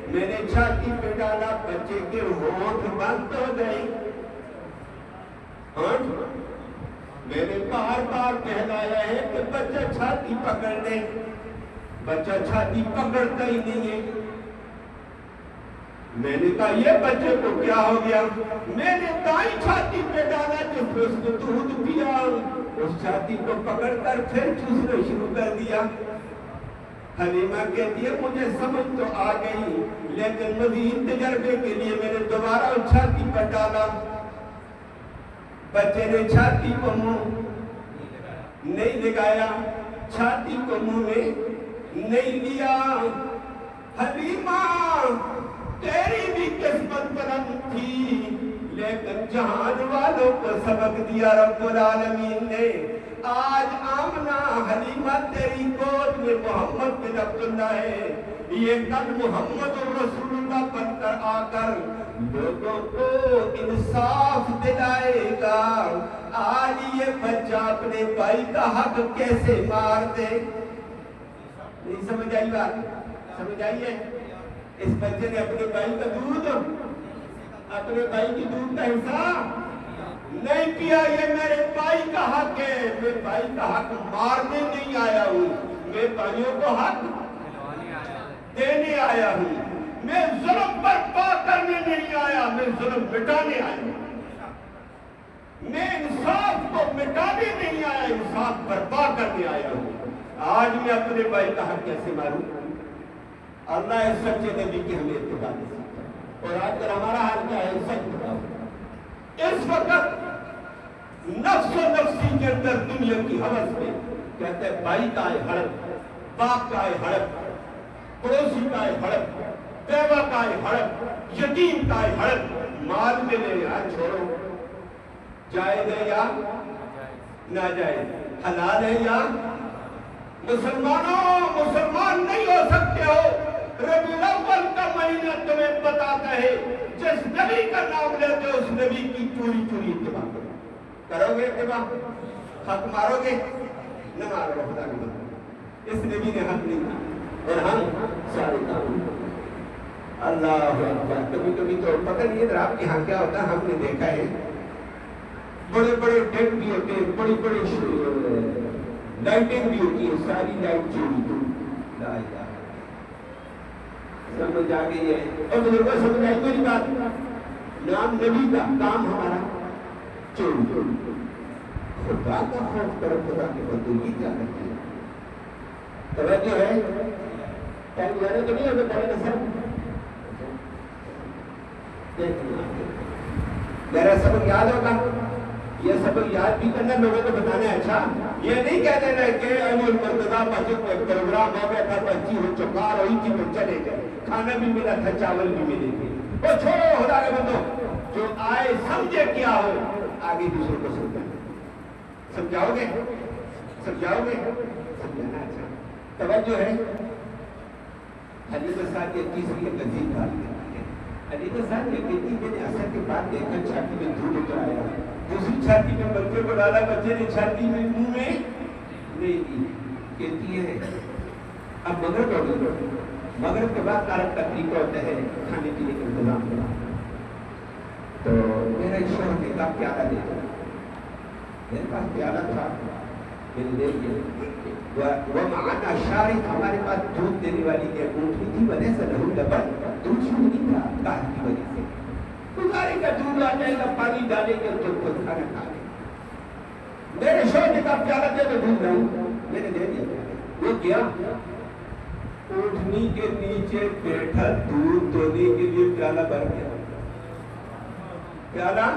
میں نے چھاتی پہ ڈالا بچے کے ہونٹ بند ہو گئے میں نے بار بار کہلایا ہے کہ بچہ چھاتی پکڑ لے بچہ چھاتی پکڑتا ہی نہیں ہے میں نے کہا یہ بچے کو کیا ہو گیا میں نے دائیں چھاتی پہ ڈالا جب اس نے دودھ پیا اس چھاتی کو پکڑ کر پھر چوسنا شروع کر دیا حلیمہ کہتی ہے مجھے سمجھ تو آ گئی لیکن مزید تجربے کے لیے میں نے دوبارہ اس چھاتی پر ڈالا بچے نے چھاتی کو منہ نہیں لگایا چھاتی کو منہ میں نہیں لیا حلیمہ تیری بھی قسمت بلند تھی لیکن جہان والوں کو سبق دیا رب العالمین نے آج آمنہ حلیمہ تیری گود میں محمد بن عبداللہ ہے یہ کل محمد رسول اللہ بن کر آ کر لوگوں کو انصاف دلائے گا آج یہ بچہ اپنے بھائی کا حق کیسے مار دے نہیں سمجھ آئی بات سمجھ آئی ہے اس بچے نے اپنے بھائی کا دودھ اپنے بھائی کی دودھ کا حصہ نہیں پیا یہ میرے بھائی کا حق ہے میں بھائی کا حق مارنے نہیں آیا ہوں میں بھائیوں کو حق دینے آیا ہوں میں ظلم برپا کرنے نہیں آیا میں ظلم مٹانے آیا ہوں میں انصاف کو مٹانے نہیں آیا انصاف برپا کرنے آیا ہوں آج میں اپنے بھائی کا حق کیسے ماروں اللہ اس سچے نبی کی ہمیں اتباع نہیں سکتا اور آج کل ہمارا حال کیا ہے سچ بتاؤ اس وقت نفس و نفسی کے اندر دنیا کی حوث میں کہتے ہیں بھائی کا ہے ہڑپ باپ کا ہے ہڑپ پڑوسی کا ہے ہڑپ بیوہ کا ہے ہڑپ یتیم کا ہے ہڑپ میں لے یار چھوڑو، جائز ہے یا ناجائز، حلال ہے یا مسلمانوں مسلمان نہیں ہو سکتے ہو۔ ربیع الاول کا مہینہ تمہیں بتاتا ہے جس نبی کا نام لیتے ہو اس نبی کی چوری چوری اتباع کرو گے، اتباع حق مارو گے، نہ مارو گے، خدا کی بات اس نبی نے حق نہیں کی اور ہم سارے کام۔ اللہ اکبر۔ کبھی کبھی تو پتہ نہیں ادھر آپ کے یہاں کیا ہوتا ہے، ہم نے دیکھا ہے بڑے بڑے ٹینٹ بھی ہوتے ہیں، بڑی بڑی لائٹنگ بھی ہوتی ہے، ساری لائٹ چوری۔ لا الہ سمجھ آ گئی ہے؟ اور بزرگوں سمجھ آئی میری بات؟ نام نبی کا کام ہمارا چوری۔ خدا کا خوف کرو، خدا کے بندوں کی کیا کرتی ہے؟ توجہ ہے؟ پہلے جانے تو نہیں ہوگا پہلے نصر میرا سبق یاد ہوگا، یہ سبق یاد بھی کرنا، لوگوں کو بتانا ہے۔ اچھا یہ نہیں کہہ دینا کہ علی المرتضیٰ مسجد میں پروگرام ہو گیا تھا، بچی ہو چکار ہوئی تھی تو چلے گئے، کھانا بھی ملا تھا، چاول بھی ملے تھے۔ وہ چھوڑو خدا کے بندوں، جو آئے سمجھے کیا ہو آگے دوسروں کو سمجھاؤ گے، سمجھاؤ گے، سمجھانا۔ اچھا توجہ ہے؟ حدیث صاحب یہ تیسری لذیذ بات ہے۔ حدیث صاحب یہ کہتی میں نے اثر کے بعد دیکھا چھاتی میں دھول اتر آیا، دوسری چھاتی میں بچے کو ڈالا، بچے نے چھاتی میں منہ میں نہیں دی۔ کہتی ہے اب مغرب ہو گئی، مغرب کے بعد عرب کا طریقہ ہوتا ہے کھانے پینے کا انتظام کرنا، تو میرا شوہر نے کہا پیالہ دے دو، میرے پاس پیالہ تھا، میں نے دے دیا۔ وہ معنا شارک، ہمارے پاس دودھ دینے والی ایک اونٹنی تھی، وجہ سے لہو لبن دودھ شروع نہیں تھا کاہ کی وجہ سے، گزارے کا دودھ آ جائے گا، پانی ڈالیں گے تو خود کھانا کھا لیں۔ میرے شوہر نے کہا پیالہ دے دو دودھ لاؤں، میں نے دے دیا۔ وہ کیا اونٹنی کے نیچے بیٹھا دودھ دھونے کے لیے پیالہ بھر گیا، پیالہ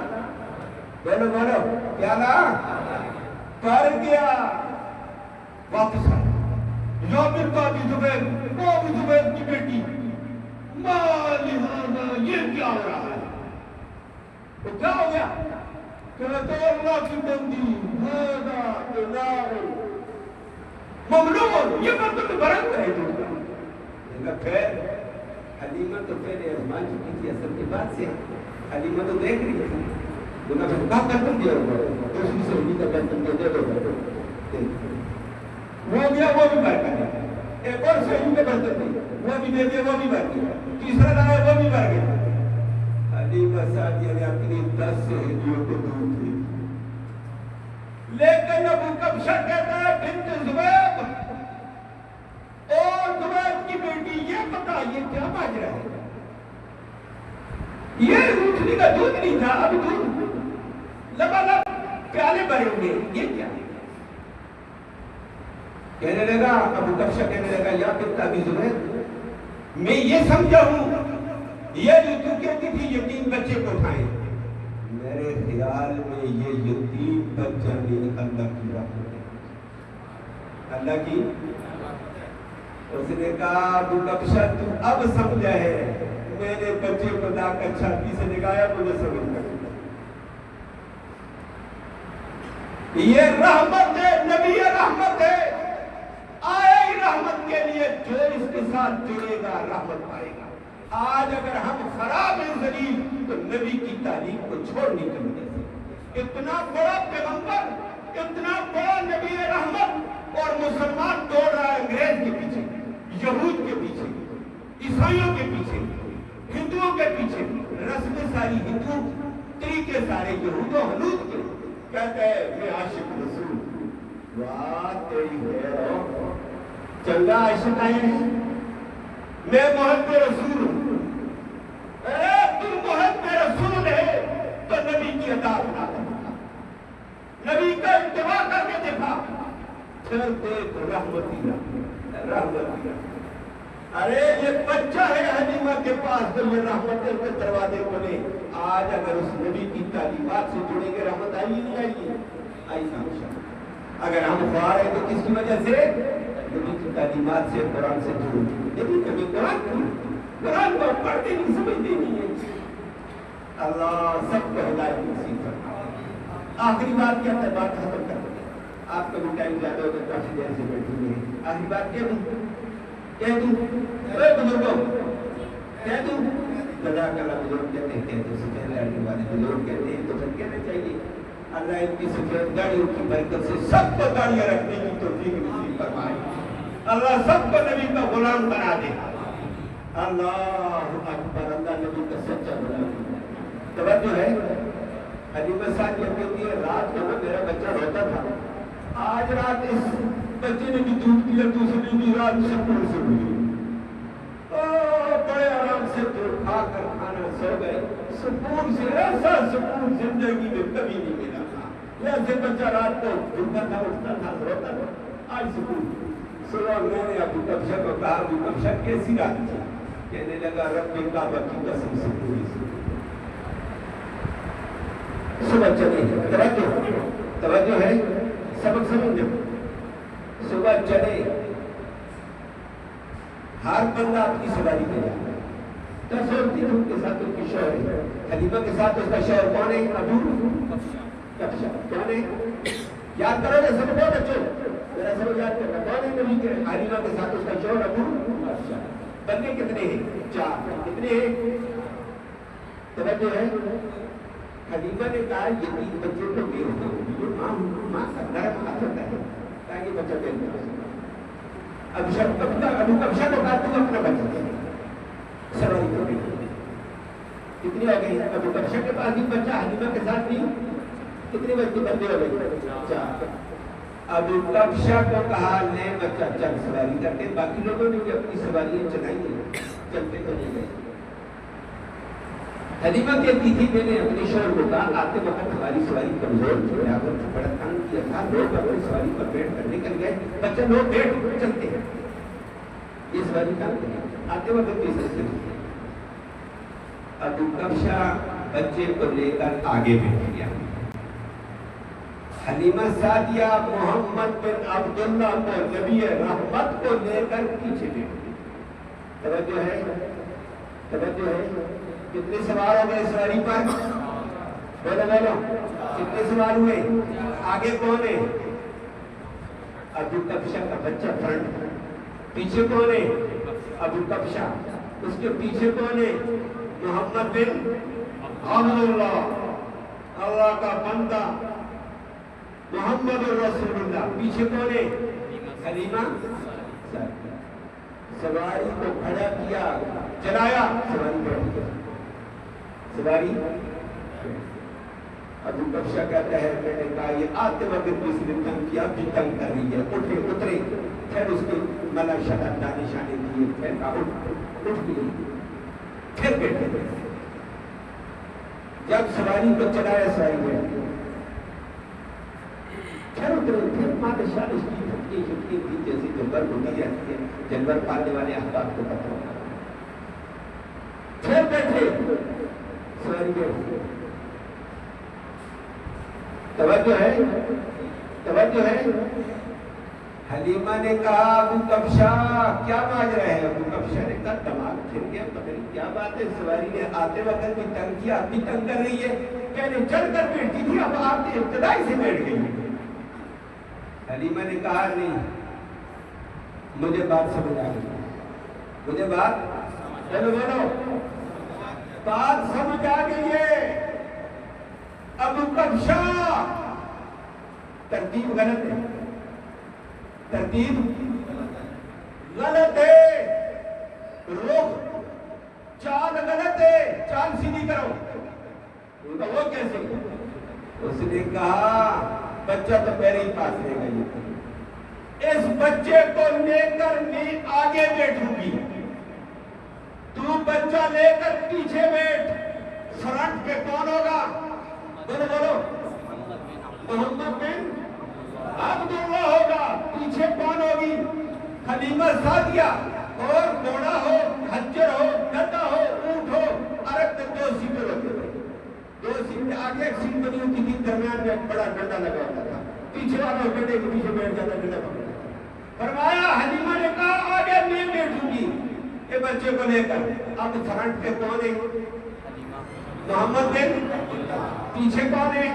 بولو بولو پیالہ بھر گیا۔ واپس آیا، یا پھر ابی زبیر، وہ ابی زبیر کی بیٹی، ما لہذا یہ کیا ہو رہا ہے؟ تو کیا ہو گیا؟ کہتے اللہ کی بندی هذا إناء مملوء، یہ برتن برکت ہے دودھ کا۔ ان کا خیر حلیمہ تو پہلے ازمان چکی تھی، اصل کے بعد سے حلیمہ تو دیکھ رہی تھی، انہوں نے کہا برتن دیا ہوگا، دوسری سے انہی کا برتن دے دو، وہ گیا وہ بھی بھر گیا، ایک اور سہیل کے برتن دیا وہ بھی دے دیا، وہ بھی بھر گیا، تیسرا لایا وہ بھی بھر گیا۔ حلیمہ سعدیہ نے اپنی 10 سہیلیوں کو دودھ دی، لیکن ابو کبشہ کہتا ہے بنت زبیب، اور زبیب کی بیٹی یہ بتا یہ کیا ماجرا ہے؟ یہ روٹنی کا دودھ نہیں تھا، اب دودھ لبالب پیالے بھرے ہوئے، یہ کیا ہے؟ کہنے لگا ابو کبشہ کہنے لگا یا بنت ابی زبیب، میں یہ سمجھا ہوں یہ جو تو کہتی تھی یتیم بچے کو اٹھائیں، میرے خیال میں یہ یتیم بچہ نہیں اللہ کی رحمت ہے، اللہ کی۔ اس نے کہا ابو کبشہ تو اب سمجھا ہے، میں نے بچے کو لا کر چھاتی سے لگایا، مجھے سمجھ گیا یہ رحمت ہے، نبی رحمت ہے، آئے ہی رحمت کے لیے، جو اس کے ساتھ جڑے گا رحمت پائے گا۔ آج اگر ہم خراب ہیں ذلیل تو نبی کی تعلیم کو چھوڑنے کی وجہ سے۔ اتنا بڑا پیغمبر، اتنا بڑا نبی رحمت، اور مسلمان دوڑ رہا ہے انگریز کے پیچھے، یہود کے پیچھے، عیسائیوں کے پیچھے، ہندوؤں کے پیچھے، رسمیں ساری ہندو، طریقے سارے یہود و ہنود کے، کہتا ہے میں عاشق رسول۔ واہ تیری ہے چنگا عاشق آئے ہیں، میں محب رسول ہوں۔ اے تو محب رسول ہے تو نبی کی اطاعت بنا دے، نبی کا اتباع کر کے دیکھا، پھر دیکھ رحمتی رحمتی۔ ارے یہ بچہ ہے حلیمہ کے پاس تو یہ رحمتیں کے دروازے کھولے۔ آج اگر اس نبی کی تعلیمات سے جڑیں گے رحمت آئی نہیں آئی؟ آئی نا۔ اگر ہم خوار ہیں تو کس کی وجہ سے؟ نبی کی تعلیمات سے، قرآن سے جڑیں گے۔ لیکن کبھی قرآن کو پڑھتے نہیں، سمجھتے نہیں ہیں۔ اللہ سب کو ہدایت نصیب فرمائے۔ آخری بات کیا ہے، بات ختم کر دیں، آپ کا بھی ٹائم زیادہ ہوگا، کافی دیر سے بیٹھے ہوئے ہیں۔ آخری بات کیا کہہ دوں اے بزرگوں، کہہ دوں جزاک اللہ، بزرگ کہتے ہیں، کہتے ہیں سفید داڑھی والے بزرگ کہتے ہیں تو پھر کہنا چاہیے اللہ ان کی سفید داڑھیوں کی برکت سے سب کو داڑیاں رکھنے کی توفیق نصیب فرمائے، اللہ سب کو نبی کا غلام بنا دے۔ اللہ اکبر، اللہ نبی کا سچا غلام۔ توجہ ہے، حلیمہ سعدیہ کہتی ہے رات کو میرا بچہ روتا تھا، آج رات اس بچے نے بھی دودھ پیا، دوسری بھی رات سکون سے گزری، بڑے آرام سے دودھ کھا کر کھانا سو گئے، سکون سے، ایسا سکون زندگی میں کبھی نہیں ملا تھا۔ جیسے بچہ رات کو جھوٹا تھا، اٹھتا تھا، روتا تھا، آج سکون۔ صبح میں نے ابو کبشہ کو کہا ابو کبشہ کیسی رات تھی؟ کہنے لگا رب کعبہ کی قسم سے پوری سی۔ صبح چلے، توجہ ہے، سبق سمجھو، صبح چلے، ہر بندہ اپنی سواری پہ جاتا ہے۔ دس عورتیں ان کے ساتھ ان کی شوہر ہے، حلیمہ کے ساتھ اس کا شوہر کون ہے؟ ابو کبشہ کون ہے؟ یاد کرو گے سب کو بچوں، میرا سب یاد کرنا کون ہے؟ نبی کے حلیمہ کے ساتھ اس کا شوہر ابو کبشہ۔ بندے کتنے ہیں؟ چار۔ کتنے ہیں؟ توجہ ہے، حلیمہ نے کہا یہ تین بچے تو میرے ہیں، ماں کا نرم ہاتھ ہوتا ہے تاکہ بچہ پیدا ہو سکے۔ ابو کبشہ کو کہا تم اپنا بچہ دے، سواری کو بھی کتنی ہو گئی؟ ابو کبشہ کے پاس بھی بچہ، حلیمہ کے ساتھ بھی کتنے بچے بندے ہو گئے؟ چار۔ ابو کبشہ کو کہا لے بچہ چل سواری کرتے، باقی لوگوں نے بھی اپنی سواریاں چلائی ہیں، چلتے تو نہیں گئے۔ حلیمہ کہتی تھی میں نے اپنے شوہر کو کہا آتے وقت ہماری سواری کمزور تھی، بڑا تنگ کیا تھا، لوگ اپنی سواری پر بیٹھ کر نکل گئے، بچے لوگ بیٹھ چلتے ہیں، یہ سواری کام نہیں، آتے وقت بھی سستے تھے۔ ابو کبشہ بچے کو لے کر آگے بیٹھ گیا، حلیمہ سعدیہ محمد بن عبداللہ کو نبی رحمت کو لے کر پیچھے بیٹھ گئی۔ توجہ ہے، توجہ ہے، کتنے سوار ہو گئے سواری پر؟ بولو بولو، کتنے سوار ہوئے؟ آگے کون ہے؟ ابو کبشہ کا بچہ فرنٹ، پیچھے کون ہے؟ ابو کبشہ، اس کے پیچھے کون ہے؟ محمد بن عبداللہ، اللہ کا بندہ محمد رسول اللہ، پیچھے کون ہے؟ حلیمہ سعدیہ۔ سواری کو کھڑا کیا، چلایا، سواری بیٹھ گئی، سواری۔ ابو کبشہ کہتا ہے میں نے کہا یہ آتے وقت بھی اس نے تنگ کیا، بھی تنگ کر رہی ہے، اٹھے اترے، پھر اس کے ملا شہد دانے شانے دیے، پھر کہا اٹھ گئی، پھر بیٹھے، جب سواری کو چلایا سواری بیٹھ گئی، پھر اترے، پھر ماں شالش کی چھٹکی چھٹکی تھی جیسے جنور ہوتی جاتی ہے، جنور پالنے والے احباب کو پتہ ہوتا، پھر بیٹھے، سواری بیٹھ، توجہ ہے، توجہ ہے۔ حلیمہ نے کہا ابو کبشہ کیا باز رہے ہیں؟ ابو کبشہ نے کہا دماغ پھر گیا، پتہ نہیں کیا بات ہے، سواری نے آتے وقت بھی تنگ کیا، اب بھی تنگ کر رہی ہے، پہلے چڑھ کر بیٹھی تھی، اب آپ ابتدائی سے بیٹھ گئی۔ حلیمہ نے کہا نہیں، مجھے بات سمجھ آ گئی، مجھے بات، چلو بولو، بات سمجھ آ گئی ہے۔ ابو کبشہ ترتیب غلط ہے، ترتیب غلط ہے، رخ چال غلط ہے، چال سیدھی کرو، وہ کیسے؟ اس نے کہا بچہ تو میرے ہی پاس لے گئی، اس بچے کو لے کر میں آگے بیٹھوں گی، تو بچہ لے کر پیچھے بیٹھ، فرنٹ پہ کون ہوگا؟ بولو بولو، محمد بن عبداللہ ہوگا، پیچھے کون ہوگی؟ حلیمہ سعدیہ، اور گھوڑا ہو، خنجر ہو، گدا ہو، اونٹ ہو، عرب میں دو سیٹیں ہوتی ہیں، دو سیٹیں، آگے ایک سیٹ بنی ہوتی تھی، درمیان میں ایک بڑا ڈنڈا لگا ہوتا تھا، پیچھے والا ڈنڈے کے پیچھے بیٹھ جاتا، ڈنڈا پکڑتا تھا۔ فرمایا حلیمہ نے کہا آگے میں بیٹھوں گی یہ بچے کو لے کر، اب فرنٹ پہ کون ہے؟ محمد بن، پیچھے کون ہے؟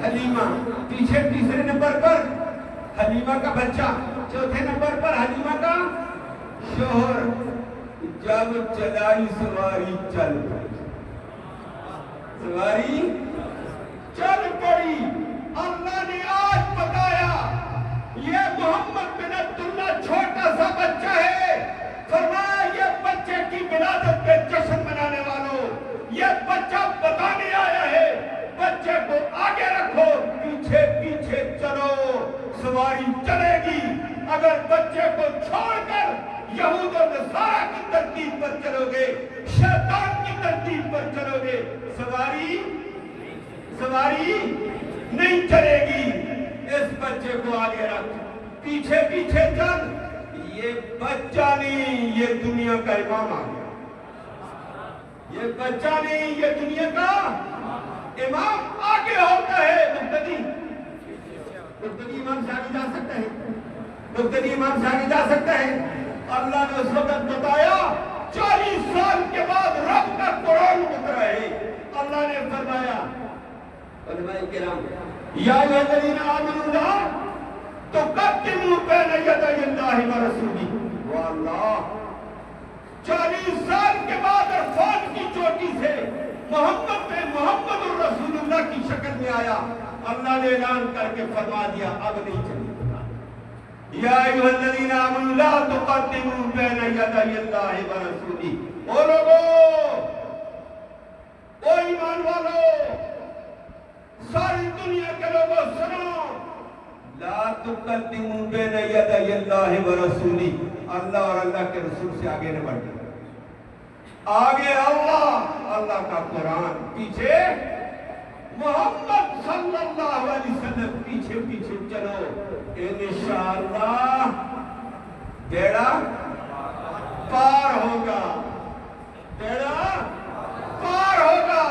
حلیمہ، پیچھے تیسرے نمبر پر حلیمہ کا بچہ، چوتھے نمبر پر حلیمہ کا شوہر۔ جب چلائی سواری چل پڑی، سواری چل پڑی۔ اللہ نے آج بتایا یہ محمد بن عبداللہ چھوٹا سا بچہ ہے، فرمایا یہ بچے کی ولادت پہ جشن منانے والوں، یہ بچہ بتانے آیا ہے بچے کو آگے رکھو، پیچھے پیچھے چلو، سواری چلے گی۔ اگر بچے کو چھوڑ کر یہود و نصارہ کی ترتیب پر چلو گے، شیطان کی ترتیب پر چلو گے، سواری نہیں چلے گی۔ اس بچے کو آگے رکھ، پیچھے پیچھے چل۔ یہ بچہ نہیں، یہ دنیا کا امام آ گیا۔ یہ بچہ نہیں، یہ دنیا کا امام آگے ہوتا ہے۔ مقتدی امام سے آگے جا سکتا ہے، مقتدی امام سے آگے جا سکتا ہے۔ اللہ نے اس وقت بتایا 40 سال کے بعد رب کا قرآن اترا ہے۔ اللہ نے فرمایا علماء کرام یا ایھا الذین آمنوا لا تقدموا بین یدی اللہ ورسولہ۔ واللہ 40 سال کے بعد عرفات کی چوٹی سے محمد الرسول اللہ کی شکل میں آیا۔ اللہ نے اعلان کر کے فرما دیا اب نہیں چلے گا۔ یا ایھا الذین آمنوا لا تقدموا بین یدی اللہ ورسولہ۔ او لوگو، او ایمان والو، ساری دنیا کے لوگوں سنو، لا تقدموا بین یدی اللہ ورسولہ۔ اللہ اور اللہ کے رسول سے آگے نہ بڑھیں۔ آگے اللہ کا قرآن، پیچھے محمد صلی اللہ علیہ وسلم، پیچھے پیچھے چلو، انشاءاللہ بیڑا پار ہوگا، بیڑا پار ہوگا۔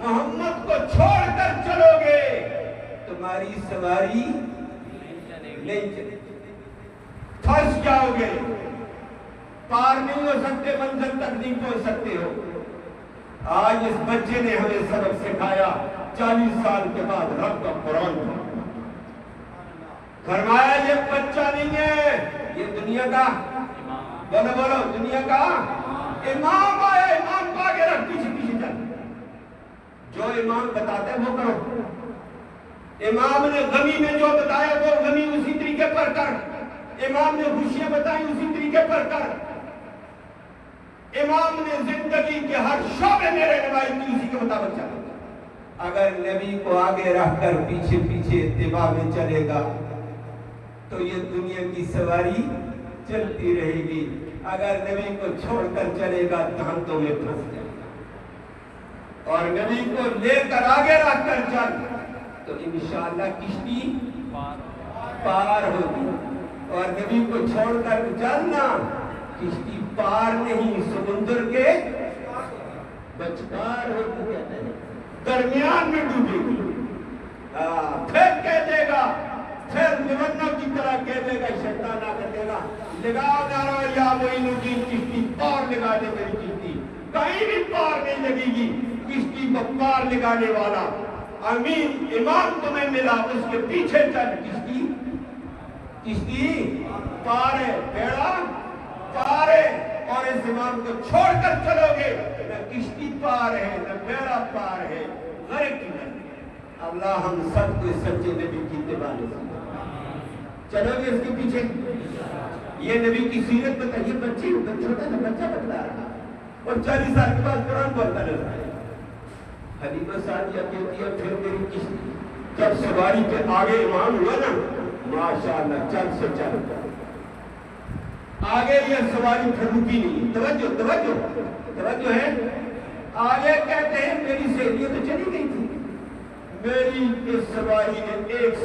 محمد کو چھوڑ کر چلو گے تمہاری سواری نہیں چلے گی، پھنس جاؤ گے، پار نہیں ہو سکتے، منزل تک نہیں پہنچ سکتے ہو۔ آج اس بچے نے ہمیں سبق سکھایا، 40 سال کے بعد رب کا قرآن فرمایا یہ بچہ نہیں ہے، یہ دنیا کا بولو دنیا کا امام آیا۔ امام کو آگے رکھ، پیچھے پیچھے چل، جو امام بتاتا ہے وہ کرو۔ امام نے غمی میں جو بتایا وہ غمی اسی طریقے پر کر، امام نے خوشیاں بتائی اسی طریقے پر کر، امام نے زندگی کے ہر شعبے میں رہنمائی کی اسی کے مطابق چلے گا۔ اگر نبی کو آگے رکھ کر پیچھے پیچھے اتباع میں چلے گا تو یہ دنیا کی سواری چلتی رہے گی، اگر نبی کو چھوڑ کر چلے گا دھانتوں میں پھنس جائے گا، اور نبی کو لے کر آگے رکھ کر چل تو انشاءاللہ کشتی پار ہوگی، اور نبی کو چھوڑ کر چلنا کشتی پار نہیں، سمندر کے بچکار ہوگی، کہتے ہیں درمیان میں ڈوبے گی۔ پھر کہہ دے گا، پھر ممنہ کی طرح کہہ دے گا، شیطان آ کر دے گا لگاؤ نعرہ یا معین الدین، کشتی پار لگا دے میری کشتی، کہیں بھی پار نہیں لگے گی، کشتی کو پار لگانے والا امین امام تمہیں ملا، اس کے پیچھے چل، کشتی پار ہے، بیڑا پار ہے۔ اور اس امام کو چھوڑ کر چلو گے نہ کشتی پار ہے نہ بیڑا پار ہے، غرق کی نہیں۔ اللہ ہم سب کو سچے نبی کی اتباع نصیب۔ چلو گے اس کے پیچھے، یہ نبی کی سیرت بتائیے، بچے چھوٹا سا بچہ بتلا رہا اور 40 سال کے بعد قرآن بولتا نظر آیا۔ حلیمہ سعدیہ کہتی ہے پھر میری کشتی جب سواری پہ آگے امام ہوا نا، ماشاءاللہ چل سے چل آگے، یہ سواری پھر رکی نہیں۔ توجہ ہے، آگے کہتے ہیں میری سہیلیاں تو چلی گئی تھی، میری اس سواری نے ایک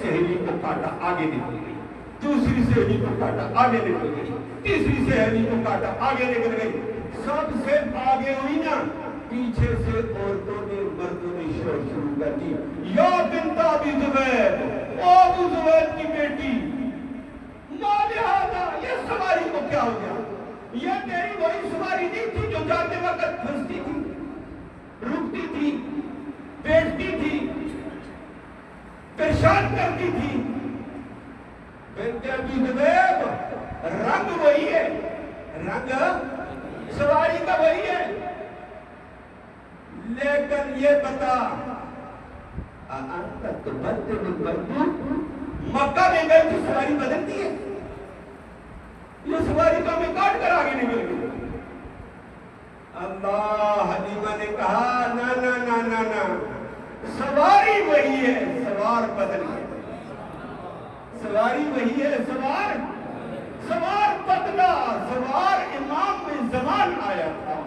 سہیلی کو کاٹا، آگے نکل گئی، دوسری سہیلی کو کاٹا، آگے نکل گئی، تیسری سہیلی کو کاٹا، آگے نکل گئی، سب سے آگے ہوئی نا، پیچھے سے عورتوں نے مردوں نے شور شروع کر دی، یا بنت ابی زبید، او ابو زبید کی بیٹی، لہذا یہ سواری کو کیا ہو گیا؟ یہ تیری وہی سواری نہیں تھی جو جاتے وقت پھنستی تھی، رک کودتی تھی، بیٹھتی تھی، پریشان کرتی تھی. بنت ابی ذبیب رنگ وہی ہے، رنگ سواری کا وہی ہے، لیکن یہ بتا انت تبدل المربوط، مکہ میں گئی تو سواری بدلتی ہے؟ یہ سواری تو ہمیں کاٹ کر آگے نکل گئی. اللہ حلیمہ نے کہا نا نا نا نا نا، سواری وہی ہے، سوار بدل گیا. سواری وہی ہے، سوار بدلا. سوار امام میں زمان آیا تھا،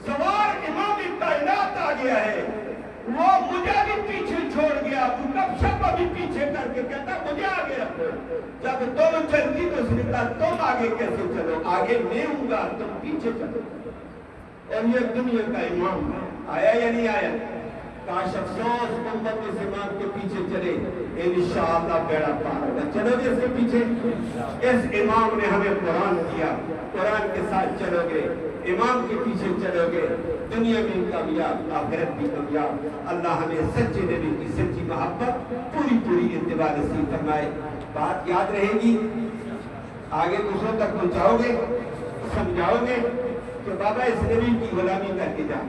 سوار امام کائنات آ گیا ہے. وہ مجھے بھی پیچھے چھوڑ گیا، تو کب شب بھی پیچھے کر کے کہتا مجھے آگے رکھو. جب تم چلتی تو اس نے کہا تم آگے کیسے چلو، آگے میں ہوں گا تم پیچھے چلو. اور یہ دنیا کا امام آیا یا نہیں آیا؟ کاش افسوس محمد اس امام کے پیچھے چلے، انشاءاللہ بیڑا پار ہوگا. چلو گے اس کے پیچھے؟ اس امام نے ہمیں قرآن دیا، قرآن کے ساتھ چلو گے، امام کے پیچھے چلو گے، دنیا میں کامیاب، آخرت بھی کامیاب. اللہ ہمیں سچے نبی کی سچی محبت پوری اتباع نصیب فرمائے. بات یاد رہے گی، آگے دوسروں تک پہنچاؤ گے، سمجھاؤ گے کہ بابا اس نبی کی غلامی کر کے جاؤ.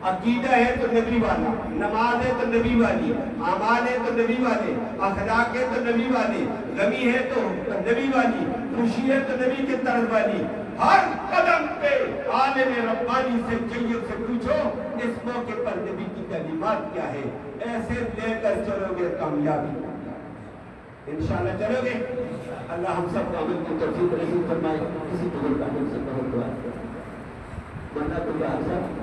عقیدہ ہے تو نبی والا، نماز ہے تو نبی والی، اعمال ہے تو نبی والے، اخلاق ہے تو نبی والے، غمی ہے تو نبی والی، خوشی ہے تو نبی کے طرز والی. ہر قدم پہ عالم ربانی سے جیت سے پوچھو اس موقع پر نبی کی تعلیمات کیا ہے. ایسے لے کر چلو گے کامیابی، انشاءاللہ چلو گے. اللہ ہم سب کو عمل کی توفیق نصیب فرمائے. کسی بزرگ کا سے بہت دعا ورنہ تو یہ حضرت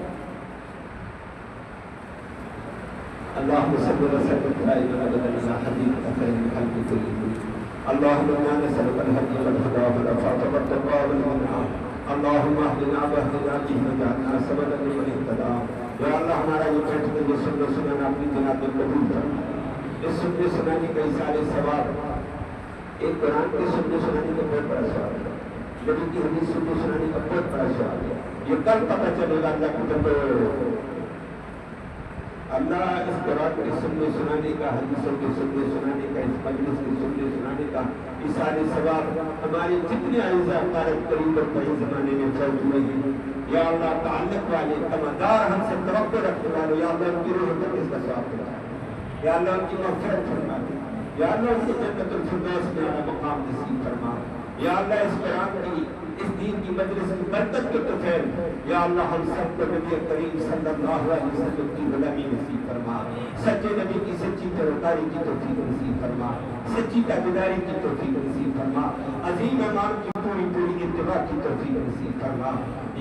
اللهم صل وسلم دائما ابدا على حبيبك خير الخلق كلهم. اللهم انا نسالك الهدي والهدى والعفاف والتقوى والغنى. اللهم اهدنا واهدنا بهم واجعلنا سببا لمن اهتدى. یا اللہ ہمارا یہ بیٹھنے یہ سننا اپنی جناب میں قبول فرما. اس سننے سنانے کا اثار ثواب ایک قرآن کے سننے سنانے کا بہت بڑا ثواب ہے، نبی کی حدیث سننے سنانے کا بہت بڑا ثواب ہے. یہ کل پتہ چلے گا اللہ کی جب اللہ اس قرآن کے سننے سنانے کا، حدیثوں کے سننے سنانے کا، اس مجلس کے سننے سنانے کا اثار ثواب ہمارے جتنے اعزاء قارب قریب اور بعید زمانے میں فوت ہوئے ہیں یا اللہ تعلق والے تمدار ہم سے توقع رکھنے والے یا اللہ ان کی روح تک اس کا ثواب فرما، یا اللہ ان کی مغفرت فرما دے، یا اللہ ان کو جنت الفردوس میں اعلیٰ مقام نصیب فرما. یا اللہ اس قرآن کی اس دین کی مجلس کی برکت کے طفیل یا اللہ ہم سب کو نبی کریم صلی اللہ علیہ وسلم کی غلامی نصیب فرما، سچے نبی کی سچی پیروکاری کی توفیق نصیب فرما، سچی تابعداری کی توفیق نصیب فرما، عظیم امام کی پوری اتباع کی توفیق نصیب فرما.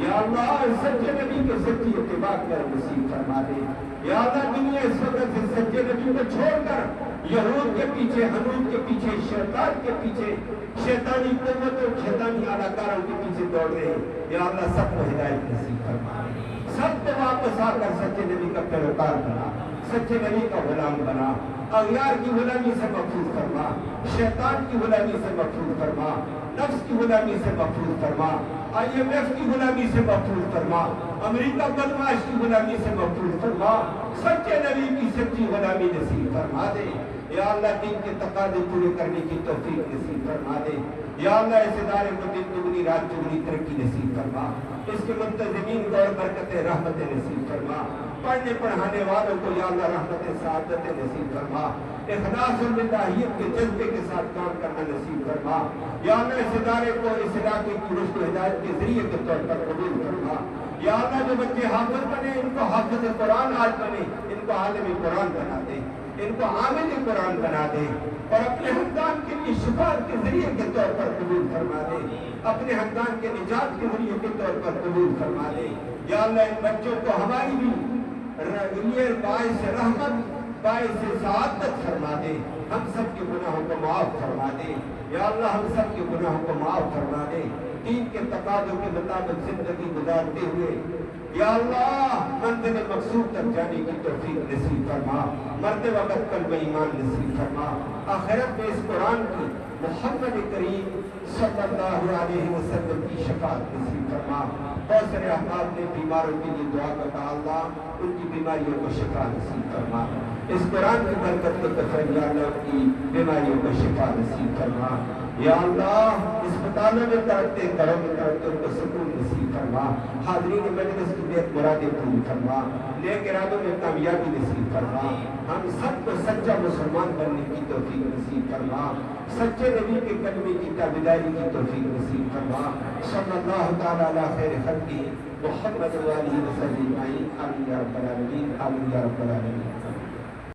یا اللہ سچے نبی کے سچی اتباع کر نصیب فرما دے. یا اللہ دنیا اس وقت سے سچے نبی کو چھوڑ کر یہود کے پیچھے، حنود کے پیچھے، شیطان کے پیچھے، شیطانی قوتوں، شیطانی اداکاروں کے پیچھے دوڑ رہے ہیں. یا اللہ سب کو ہدایت نصیب فرما، سب کو واپس آ کر سچے نبی کا پیروکار بنا، سچے نبی کا غلام بنا. اغیار کی غلامی سے محفوظ فرما، شیطان کی غلامی سے محفوظ فرما، نفس کی غلامی سے محفوظ فرما، IMF کی غلامی سے محفوظ فرما، امریکہ بدماش کی غلامی سے محفوظ فرما. سچے نبی کی سچی غلامی نصیب فرما دے. یا اللہ دین کے تقاضے پورے کرنے کی توفیق نصیب فرما دے. یا اللہ اس ادارے کو دن دگنی رات چگنی ترقی نصیب فرما، اس کے منتظمین کو اور برکت رحمت نصیب فرما، پڑھنے پڑھانے والوں کو یا اللہ رحمت سعادت نصیب فرما، اخلاص اور للہیت کے جذبے کے ساتھ کام کرنا نصیب فرما. یا اللہ اس ادارے کو اس علاقے کی رشد و ہدایت کے ذریعے کے طور پر قبول فرما. یا اللہ جو بچے حافظ بنے ان کو حافظ قرآن آج بنے، ان کو عالم قرآن بنا دے، ان کو عامل قرآن بنا دے اور اپنے خاندان کے لیے شفاعت کے ذریعے کے طور پر قبول فرما دے، اپنے خاندان کے نجات کے ذریعے کے طور پر قبول فرما دے. یا اللہ ان بچوں کو ہماری بھی باعث رحمت، باعث سعادت فرما دے، ہم سب کے گناہوں کو معاف فرما دے. یا اللہ ہم سب کے گناہوں کو معاف فرما دے، دین کے تقاضوں کے مطابق زندگی گزارتے ہوئے یا اللہ منزل مقصود تک جانے کی توفیق نصیب فرما، مرتے وقت قلب ایمان نصیب فرما، آخرت میں اس قرآن کی محمد کریم صلی اللہ علیہ وسلم کی شفاعت نصیب فرما. بہت سارے احباب نے بیماروں کے لیے دعا کرتا، اللہ ان کی بیماریوں کو شفا نصیب فرما، اس قرآن کی برکت کے تفر یا اللہ کی بیماریوں کو شفا نصیب فرما، یا اللہ اسپتالوں میں تڑپتے، گھروں میں تڑپتے ان کو سکون نصیب فرما، حاضرین مجلس کی نیک مرادیں پوری فرما، نیک ارادوں میں کامیابی نصیب فرما، ہم سب کو سچا مسلمان بننے کی توفیق نصیب فرما، سچے نبی کے کلمے کی تابعداری کی توفیق نصیب فرما، صلی اللہ تعالی علی خیر خلقہ محمد علیہ وسلم، آمین یا رب العالمین، آمین یا رب العالمین۔